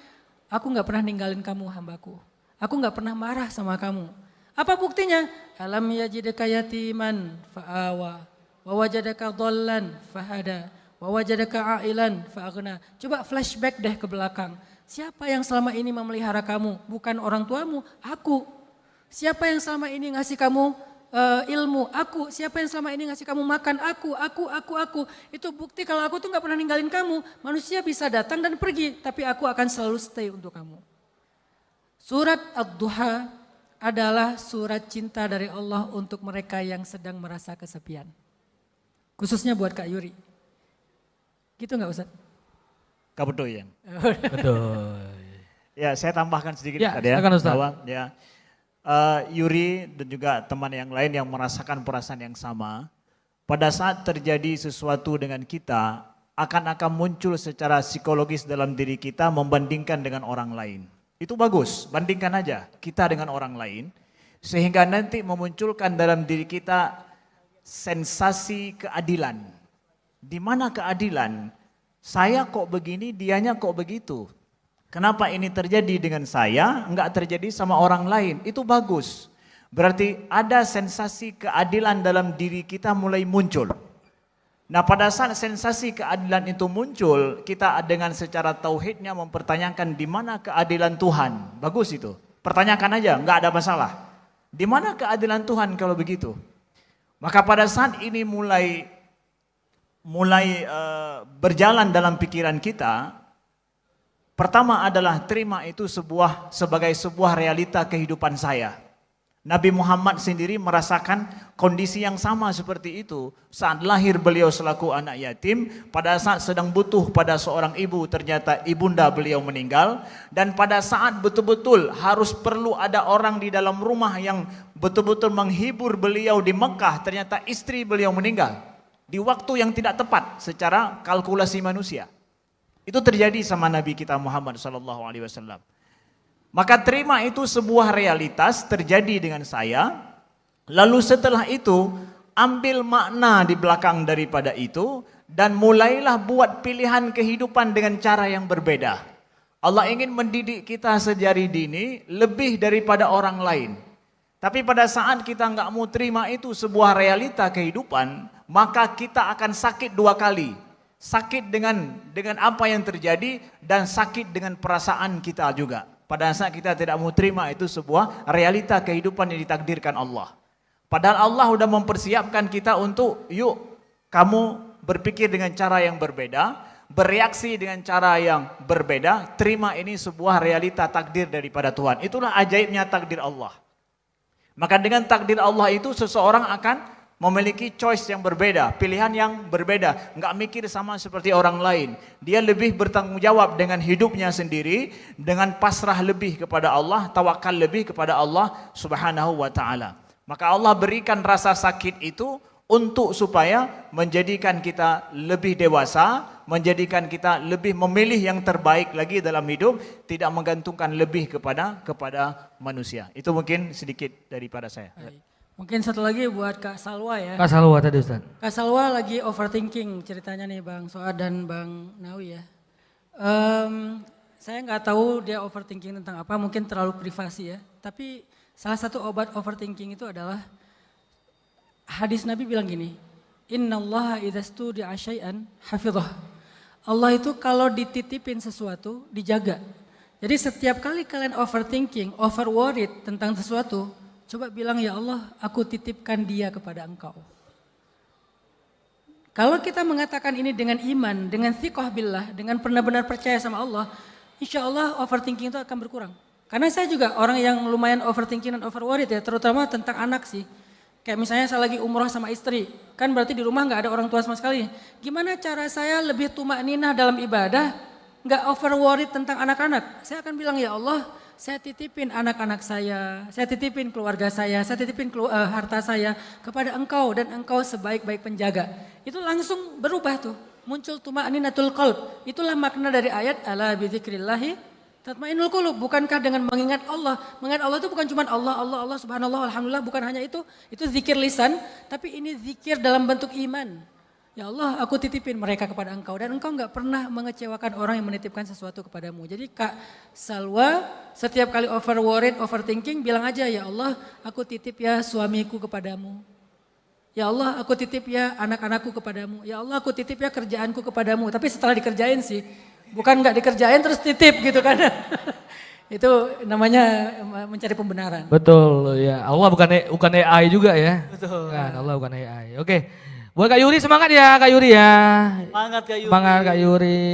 aku nggak pernah ninggalin kamu hambaku. Aku nggak pernah marah sama kamu. Apa buktinya? Alam yajidka yatiman fa'awa, wa wajadaka dhallan fahada, wa wajadaka a'ilan fa'aghna. Coba flashback deh ke belakang. Siapa yang selama ini memelihara kamu? Bukan orang tuamu, aku. Siapa yang selama ini ngasih kamu ilmu, aku. Siapa yang selama ini ngasih kamu makan, aku. Itu bukti kalau aku tuh gak pernah ninggalin kamu. Manusia bisa datang dan pergi, tapi aku akan selalu stay untuk kamu. Surat Ad-Duha adalah surat cinta dari Allah untuk mereka yang sedang merasa kesepian. Khususnya buat Kak Yuri. Gitu gak Ustaz? Kebetulan. Betul. Ya, saya tambahkan sedikit Ya, tadi ya. silakan, Ustaz. Bahwa, ya, Yuri dan juga teman yang lain yang merasakan perasaan yang sama, pada saat terjadi sesuatu dengan kita, akan muncul secara psikologis dalam diri kita membandingkan dengan orang lain. Itu bagus, bandingkan aja kita dengan orang lain, sehingga nanti memunculkan dalam diri kita sensasi keadilan. Di mana keadilan? Saya kok begini, dianya kok begitu. Kenapa ini terjadi dengan saya, enggak terjadi sama orang lain? Itu bagus. Berarti ada sensasi keadilan dalam diri kita mulai muncul. Nah, pada saat sensasi keadilan itu muncul, kita dengan secara tauhidnya mempertanyakan di mana keadilan Tuhan. Bagus itu. Pertanyakan aja, enggak ada masalah. Di mana keadilan Tuhan kalau begitu? Maka pada saat ini mulai berjalan dalam pikiran kita, pertama adalah terima itu sebagai sebuah realita kehidupan saya. Nabi Muhammad sendiri merasakan kondisi yang sama seperti itu. Saat lahir beliau selaku anak yatim, pada saat sedang butuh pada seorang ibu, ternyata ibunda beliau meninggal. Dan pada saat betul-betul harus perlu ada orang di dalam rumah yang betul-betul menghibur beliau di Mekah, ternyata istri beliau meninggal. Di waktu yang tidak tepat secara kalkulasi manusia. Itu terjadi sama Nabi kita Muhammad SAW. Maka terima itu sebuah realitas terjadi dengan saya. Lalu setelah itu ambil makna di belakang daripada itu dan mulailah buat pilihan kehidupan dengan cara yang berbeda. Allah ingin mendidik kita sejari dini lebih daripada orang lain. Tapi pada saat kita nggak mau terima itu sebuah realita kehidupan, maka kita akan sakit dua kali. Sakit dengan apa yang terjadi dan sakit dengan perasaan kita juga. Pada saat kita tidak mau terima itu sebuah realita kehidupan yang ditakdirkan Allah. Padahal Allah sudah mempersiapkan kita untuk yuk kamu berpikir dengan cara yang berbeda, bereaksi dengan cara yang berbeda, terima ini sebuah realita takdir daripada Tuhan. Itulah ajaibnya takdir Allah. Maka dengan takdir Allah itu seseorang akan memiliki choice yang berbeda, pilihan yang berbeda, nggak mikir sama seperti orang lain. Dia lebih bertanggung jawab dengan hidupnya sendiri, dengan pasrah lebih kepada Allah, tawakal lebih kepada Allah Subhanahu wa taala. Maka Allah berikan rasa sakit itu untuk supaya menjadikan kita lebih dewasa, menjadikan kita lebih memilih yang terbaik lagi dalam hidup, tidak menggantungkan lebih kepada manusia. Itu mungkin sedikit daripada saya. Mungkin satu lagi buat Kak Salwa ya. Kak Salwa tadi Ustaz. Kak Salwa lagi overthinking ceritanya nih Bang Soad dan Bang Nawi ya. Saya nggak tahu dia overthinking tentang apa, mungkin terlalu privasi ya. Tapi salah satu obat overthinking itu adalah hadis Nabi bilang gini, Innallaha idza studi'a syai'an hafidhah. Allah itu kalau dititipin sesuatu dijaga. Jadi setiap kali kalian overthinking, over worried tentang sesuatu, coba bilang, ya Allah, aku titipkan dia kepada engkau. Kalau kita mengatakan ini dengan iman, dengan thiqah billah, dengan benar-benar percaya sama Allah, insya Allah overthinking itu akan berkurang. Karena saya juga orang yang lumayan overthinking dan over worried ya, terutama tentang anak sih. Kayak misalnya saya lagi umroh sama istri, kan berarti di rumah nggak ada orang tua sama sekali. Gimana cara saya lebih tumakninah dalam ibadah, nggak over worried tentang anak-anak? Saya akan bilang, ya Allah, saya titipin anak-anak saya titipin keluarga saya titipin harta saya kepada engkau dan engkau sebaik-baik penjaga. Itu langsung berubah tuh, muncul tumakninatul qalb. Itulah makna dari ayat ala bidzikrillahi tatmainnul qulub. Bukankah dengan mengingat Allah? Mengingat Allah itu bukan cuma Allah subhanallah alhamdulillah, bukan hanya itu zikir lisan, tapi ini zikir dalam bentuk iman. Ya Allah, aku titipin mereka kepada engkau dan engkau nggak pernah mengecewakan orang yang menitipkan sesuatu kepadamu. Jadi Kak Salwa setiap kali over worried, overthinking bilang aja, ya Allah, aku titip ya suamiku kepadamu. Ya Allah, aku titip ya anak-anakku kepadamu. Ya Allah, aku titip ya kerjaanku kepadamu. Tapi setelah dikerjain sih, bukan nggak dikerjain terus titip gitu kan. Itu namanya mencari pembenaran. Betul ya, Allah bukan AI juga ya. Betul. Kan, Allah bukan AI. Oke. Buat Kak Yuri, semangat ya Kak Yuri ya. Semangat Kak Yuri. Semangat Kak Yuri.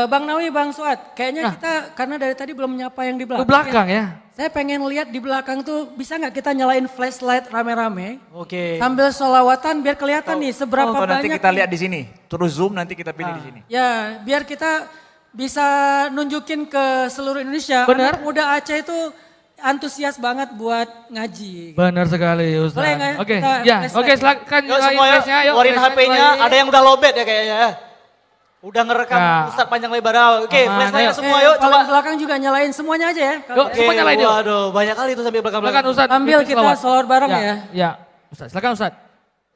Bang Nawi, Bang Suad, kayaknya kita karena dari tadi belum menyapa yang di belakang. Di belakang ya. Saya pengen lihat di belakang tuh bisa nggak kita nyalain flashlight rame-rame. Oke. Sambil sholawatan biar kelihatan nih seberapa banyak. Nanti kita lihat di sini, terus zoom nanti kita pilih di sini. Ya, biar kita bisa nunjukin ke seluruh Indonesia. Benar. Anak muda Aceh itu antusias banget buat ngaji. Benar sekali Ustaz. Boleh nggak? Oke, Kita ya, flashlight. oke silakan. Yuk semuanya, keluarin HP-nya, ada yang udah lobet ya kayaknya. Udah ngerekam Ustaz panjang lebar. Oke, flashlight semua yuk coba. Paling belakang juga nyalain semuanya aja ya. Yuk, semua nyalain yuk. Waduh, banyak kali itu sambil belakang. Silakan Ustaz. Ambil kita sholawat bareng ya. Ya, Ustaz, silakan Ustaz.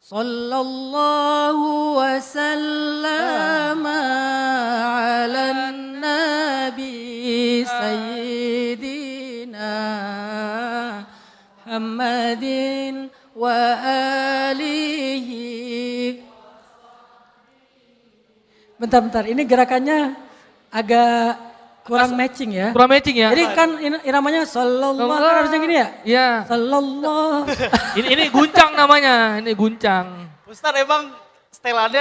Sallallahu wasallam ala nabi sayyidina Muhammadin wa alihi. Bentar, ini gerakannya agak kurang matching ya. Kurang matching ya. Jadi kan iramanya sallallahu kan harusnya gini ya? Iya. Sallallahu. Ini guncang namanya, ini guncang. Ustaz emang setelan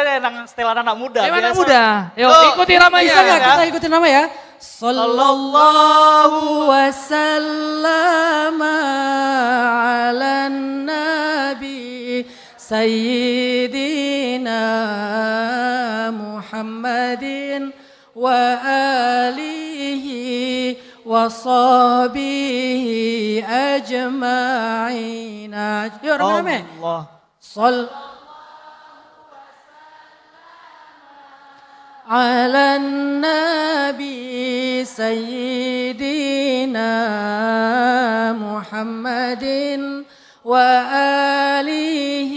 anak muda. Emang anak biasa. muda. Yuk ikuti ramanya. Bisa nggak kita ikutin nama ya? Sallallahu wasallam ala nabi sayyidina Muhammadin wa alihi wa sahbihi ajma'in. Yuk rame-rame. على النبي سيدنا محمد وآله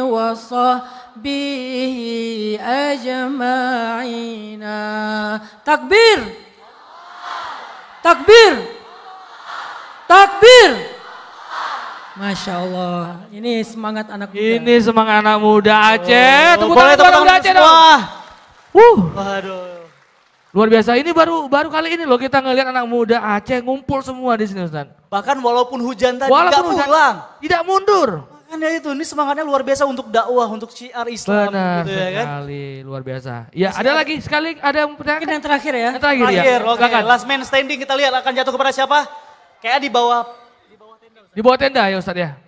وصحبه أجمعين. Takbir, takbir, takbir. Masya Allah, ini semangat anak muda. Ini semangat anak muda Aceh. Tepuk boleh tangan tepuk muda tangan Aceh semua. dong. Waduh. Luar biasa, ini baru kali ini loh kita ngelihat anak muda Aceh ngumpul semua di sini Ustaz. Bahkan walaupun hujan tadi Walaupun nggak hujan, pulang. tidak mundur. Makanya itu, ini semangatnya luar biasa untuk dakwah, untuk syiar Islam. Benar gitu ya kan? sekali, luar biasa. Ya ada lagi sekali, ada yang pertanyaan? Yang terakhir ya. Yang terakhir ya. Oke. Silakan. Last man standing kita lihat akan jatuh kepada siapa? Kayak di bawah. Di bawah tenda ya Ustaz ya.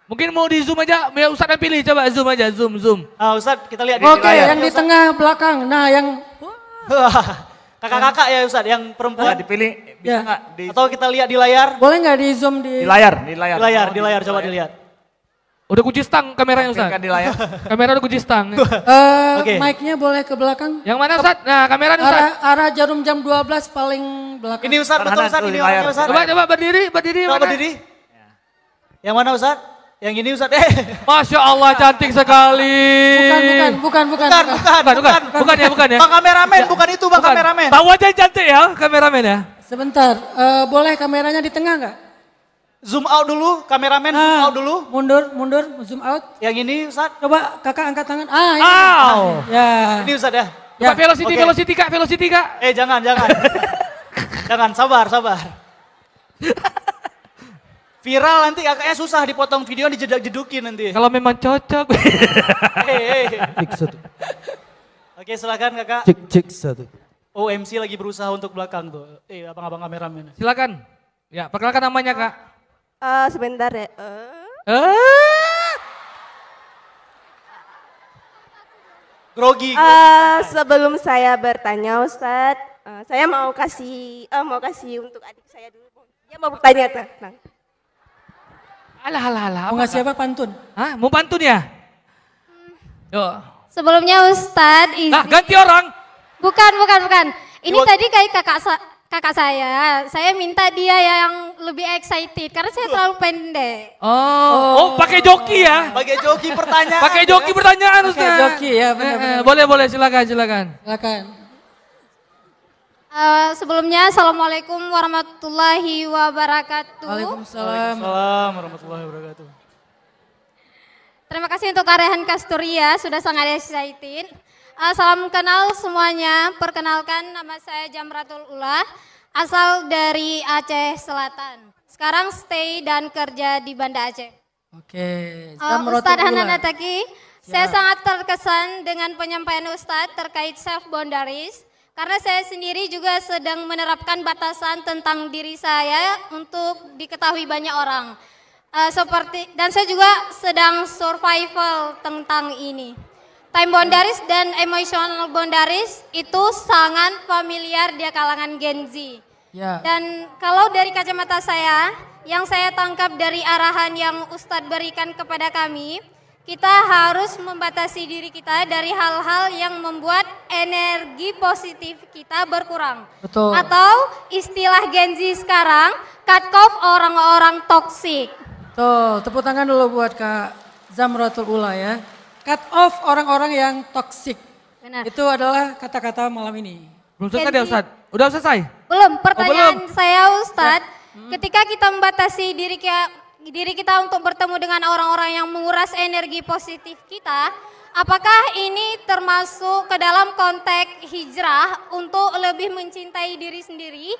Mungkin mau di zoom aja, ya Ustaz yang pilih, coba zoom aja, zoom. Ah Ustaz kita lihat di Oke, layar. yang di tengah belakang. Nah, yang kakak-kakak ya Ustaz, yang perempuan. Dipilih Ya. bisa nggak di Atau kita lihat di layar. boleh nggak di zoom di layar. Di layar coba dilihat. Udah kunci stang kameranya Ustaz. Tampilkan di layar. Kamera udah kunci stang. Oke. mic-nya boleh ke belakang. Yang mana Ustaz? Nah kamera nih, Ustaz. Arah jarum jam 12 paling belakang. Ini Ustaz, betul Kanan Ustaz, tuh, ini di layar. orangnya Ustaz. Coba berdiri Coba mana? berdiri. Yang mana Ustaz? Yang ini Ustaz. Masya Allah cantik sekali. Bukan. Bukan ya. Bang kameramen, bukan itu Bang kameramen. Tahu aja cantik ya kameramen ya. Sebentar, boleh kameranya di tengah nggak? Zoom out dulu, kameramen zoom out dulu. Mundur, zoom out. Yang ini Ustaz. Coba kakak angkat tangan. Ini. Ya. Ini Ustaz ya. Coba Ya. velocity kak. Jangan. Jangan, sabar. Viral nanti kakaknya susah dipotong video dijedak-jedukin nanti. Kalau memang cocok. Cek satu. Oke silakan kakak. Cek satu. Oh MC lagi berusaha untuk belakang tuh. Abang-abang kameramen. Silakan. Ya perkenalkan namanya kak. Sebentar ya. Grogi. Sebelum saya bertanya Ustadz, saya mau kasih untuk adik saya dulu. Dia mau bertanya tuh. Nah. Alah. Mau ngasih apa pantun? Hah? Mau pantun ya? Yuk. Sebelumnya Ustadz izin. Nah ganti orang. Bukan. Ini tadi kayak kakak saya minta dia yang lebih excited karena saya terlalu pendek. Oh pakai joki ya? Pakai joki pertanyaan. Pakai joki pertanyaan Ustaz. Pakai joki ya benar. Boleh silakan. Sebelumnya Assalamualaikum warahmatullahi wabarakatuh. Waalaikumsalam. Waalaikumsalam warahmatullahi wabarakatuh. Terima kasih untuk Arehan Kasturia sudah sangat excited. Salam kenal semuanya. Perkenalkan nama saya Jamratul Ulah, asal dari Aceh Selatan. Sekarang stay dan kerja di Banda Aceh. Oke. Ustadz Hanan Ataki, saya sangat terkesan dengan penyampaian Ustadz terkait self boundaries. Karena saya sendiri juga sedang menerapkan batasan tentang diri saya untuk diketahui banyak orang. Dan saya juga sedang survival tentang ini. Time boundaries dan emotional boundaries itu sangat familiar di kalangan Gen Z. Ya. Dan kalau dari kacamata saya, yang saya tangkap dari arahan yang Ustadz berikan kepada kami, kita harus membatasi diri kita dari hal-hal yang membuat energi positif kita berkurang. Betul. Atau istilah Gen Z sekarang, cut off orang-orang toksik. Tuh, tepuk tangan dulu buat Kak Zamratul Ula ya. Cut off orang-orang yang toksik. Benar. Itu adalah kata-kata malam ini. Belum selesai ya Ustadz? Udah selesai? Belum, pertanyaan belum. saya Ustadz, ketika kita membatasi diri kita untuk bertemu dengan orang-orang yang menguras energi positif kita, apakah ini termasuk ke dalam konteks hijrah untuk lebih mencintai diri sendiri?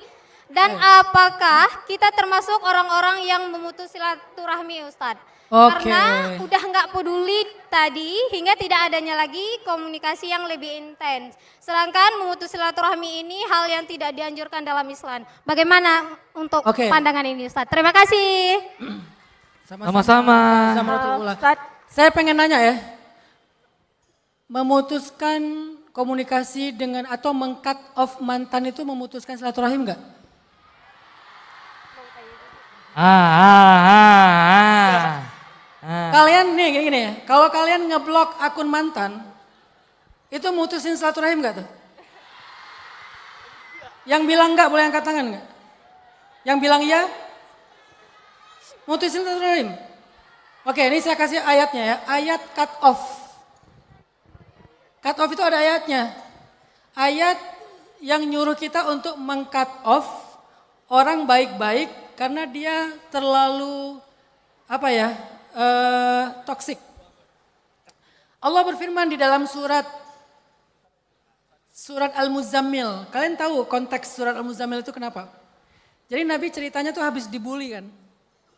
Dan apakah kita termasuk orang-orang yang memutus silaturahmi Ustadz? Oke. Karena udah nggak peduli tadi hingga tidak adanya lagi komunikasi yang lebih intens. Sedangkan memutus silaturahmi ini hal yang tidak dianjurkan dalam Islam. Bagaimana untuk pandangan ini Ustadz? Terima kasih. Sama-sama. Zamratul Ula. Saya pengen nanya ya. Memutuskan komunikasi dengan atau meng-cut off mantan itu memutuskan silaturahim enggak? Kalian nih gini ya, kalau kalian ngeblok akun mantan, itu mutusin silaturahim enggak tuh? Yang bilang enggak boleh angkat tangan enggak? Yang bilang iya, mutusin silaturahim. Oke, ini saya kasih ayatnya ya, ayat cut off. Cut off itu ada ayatnya. Ayat yang nyuruh kita untuk meng-cut off orang baik-baik karena dia terlalu toksik. Allah berfirman di dalam surat Al-Muzammil. Kalian tahu konteks surat Al-Muzammil itu kenapa? Jadi Nabi ceritanya tuh habis dibully kan.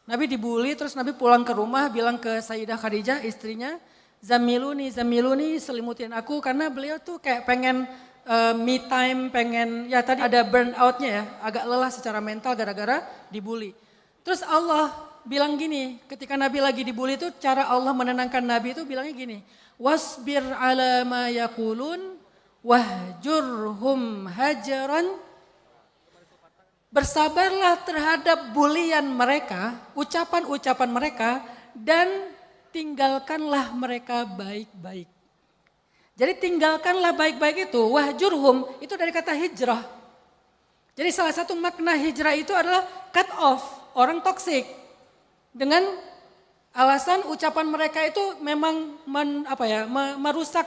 Nabi dibully terus Nabi pulang ke rumah bilang ke Sayyidah Khadijah istrinya, Zamiluni selimutin aku karena beliau tuh kayak pengen me time, pengen ya tadi ada burnoutnya ya, agak lelah secara mental gara-gara dibully. Terus Allah bilang gini, ketika Nabi lagi dibully itu cara Allah menenangkan Nabi itu bilangnya gini, wasbir ala ma yaqulun wahjurhum hajaran. Bersabarlah terhadap bulian mereka, ucapan-ucapan mereka dan tinggalkanlah mereka baik-baik. Jadi tinggalkanlah baik-baik itu, wahjurhum itu dari kata hijrah. Jadi salah satu makna hijrah itu adalah cut off orang toksik. Dengan alasan ucapan mereka itu memang merusak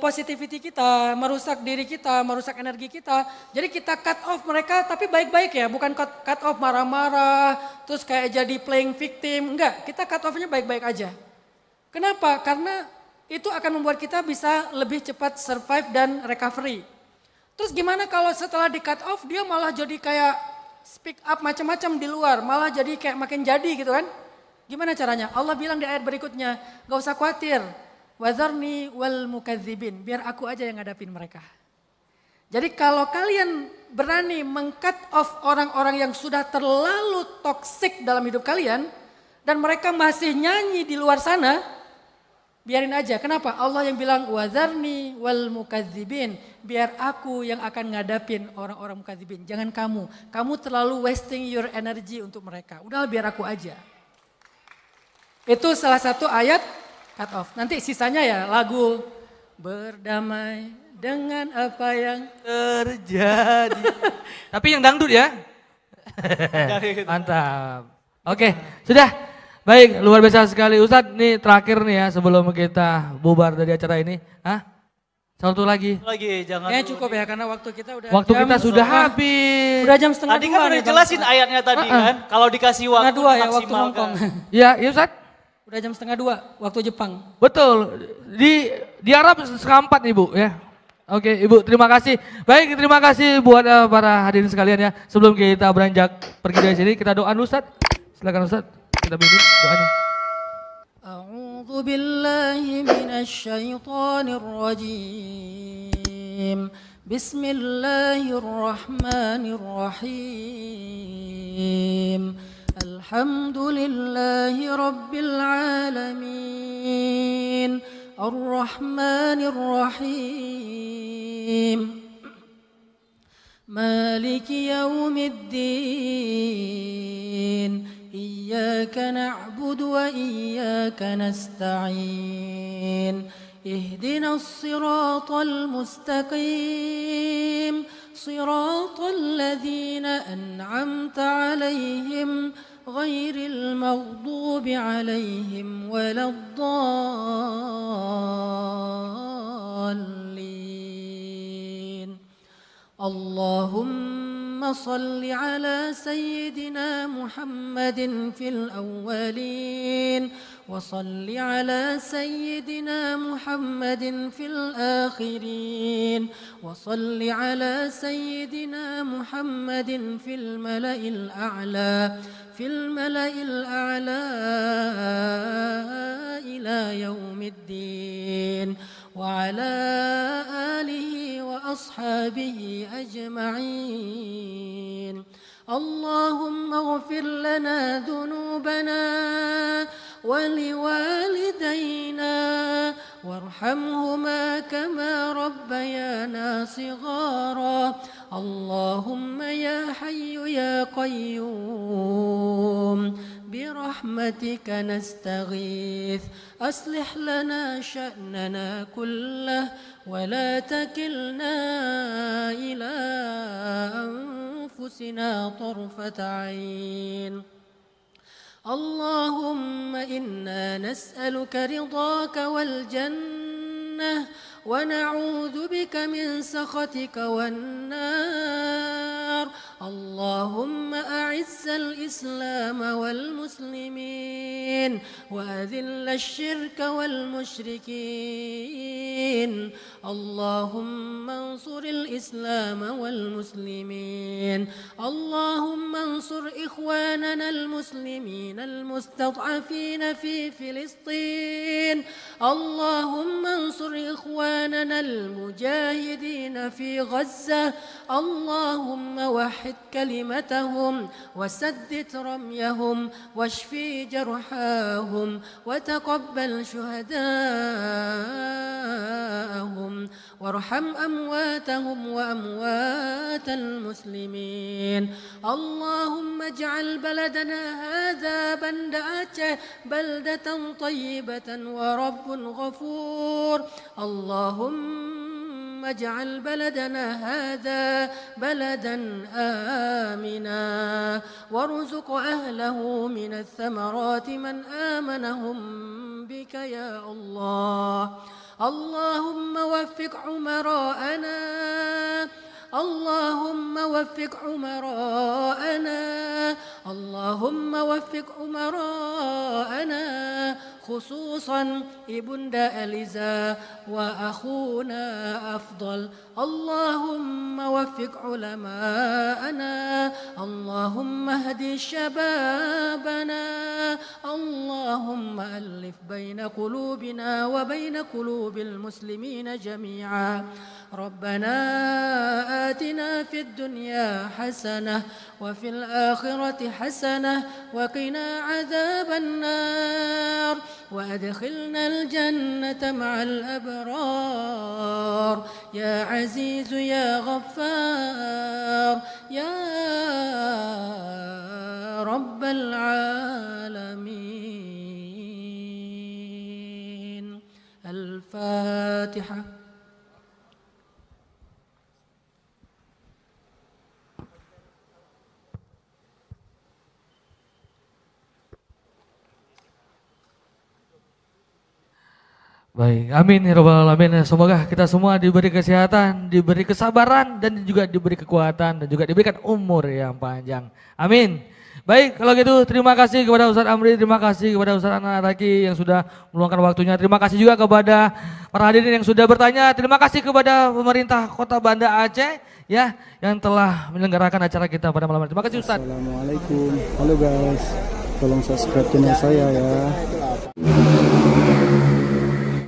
positivity kita, merusak diri kita, merusak energi kita. Jadi kita cut off mereka tapi baik-baik ya, bukan cut off marah-marah, terus kayak jadi playing victim, enggak. Kita cut off-nya baik-baik aja. Kenapa? Karena itu akan membuat kita bisa lebih cepat survive dan recovery. Terus gimana kalau setelah di cut off dia malah jadi kayak speak up macam-macam di luar, malah jadi kayak makin jadi gitu kan? Gimana caranya? Allah bilang di ayat berikutnya, gak usah khawatir. Wazarni wal mukadzibin, biar aku aja yang ngadapin mereka. Jadi kalau kalian berani meng-cut off orang-orang yang sudah terlalu toksik dalam hidup kalian, dan mereka masih nyanyi di luar sana, biarin aja. Kenapa? Allah yang bilang wazarni wal mukadzibin, biar aku yang akan ngadapin orang-orang mukadzibin. Jangan kamu, kamu terlalu wasting your energy untuk mereka. Udahlah biar aku aja. Itu salah satu ayat cut off. Nanti sisanya ya lagu berdamai dengan apa yang terjadi. Tapi yang dangdut ya. Mantap. Oke, sudah. Baik, luar biasa sekali. Ustadz, ini terakhir nih ya sebelum kita bubar dari acara ini. Satu lagi. Jangan cukup ya karena waktu kita udah sudah habis. Udah jam setengah tadi kan udah jelasin ayatnya tadi kan. Kalau dikasih waktu ya waktu Hongkong. Iya, Ustadz. Udah jam 1:30 waktu Jepang. Betul, di Arab 1:04 nih Bu ya. Oke Ibu, terima kasih. Baik, terima kasih buat para hadirin sekalian ya. Sebelum kita beranjak pergi dari sini, kita doa dulu Ustadz. Silakan Ustadz, kita bimbing doanya. A'udzu billahi minasyaitonir rajim. Bismillahirrahmanirrahim. Alhamdulillahi Rabbil Alamin Ar-Rahmanir Rahim Maliki Yawmiddin Iyyaka na'budu wa iyyaka nasta'in Ihdinas siratal mustaqim صراط الذين أنعمت عليهم غير المغضوب عليهم ولا الضالين اللهم صل على سيدنا محمد في الأولين وصل على سيدنا محمد في الآخرين وصل على سيدنا محمد في الملأ الأعلى إلى يوم الدين وعلى آله وأصحابه أجمعين اللهم اغفر لنا ذنوبنا ولوالدينا وارحمهما كما ربيانا صغارا اللهم يا حي يا قيوم برحمتك نستغيث أصلح لنا شأننا كله ولا تكلنا إلى أنفسنا طرفة عين اللهم إنا نسألك رضاك والجنة ونعوذ بك من سخطك والنار اللهم أعز الإسلام والمسلمين وأذل الشرك والمشركين اللهم انصر الإسلام والمسلمين اللهم انصر إخواننا المسلمين المستضعفين في فلسطين اللهم انصر إخواننا المجاهدين في غزة اللهم وحد كلمتهم وسدد رميهم واشفي جرحاهم وتقبل شهداءهم وارحم أمواتهم وأموات المسلمين اللهم اجعل بلدنا هذا بلدة طيبة ورب غفور اللهم اجعل بلدنا هذا بلدا آمنا وارزق أهله من الثمرات من آمنهم بك يا الله اللهم وفق عمراءنا اللهم وفق عمراءنا اللهم وفق عمراءنا خصوصا ابن دالزا وأخونا أفضل اللهم وفق علماءنا اللهم اهد شبابنا اللهم ألف بين قلوبنا وبين قلوب المسلمين جميعا ربنا آتنا في الدنيا حسنة وفي الآخرة حسنة وقنا عذاب النار وأدخلنا الجنة مع الأبرار يا عزيز يا غفار يا رب العالمين الفاتحة. Baik, amin ya rabbal alamin. Semoga kita semua diberi kesehatan, diberi kesabaran, dan juga diberi kekuatan, dan juga diberikan umur yang panjang. Amin. Baik, kalau gitu terima kasih kepada Ustadz Amri, terima kasih kepada Ustadz Anaraki yang sudah meluangkan waktunya. Terima kasih juga kepada para hadirin yang sudah bertanya. Terima kasih kepada pemerintah Kota Banda Aceh ya yang telah menyelenggarakan acara kita pada malam hari. Terima kasih Ustadz. Assalamualaikum. Halo guys, tolong subscribe channel saya ya.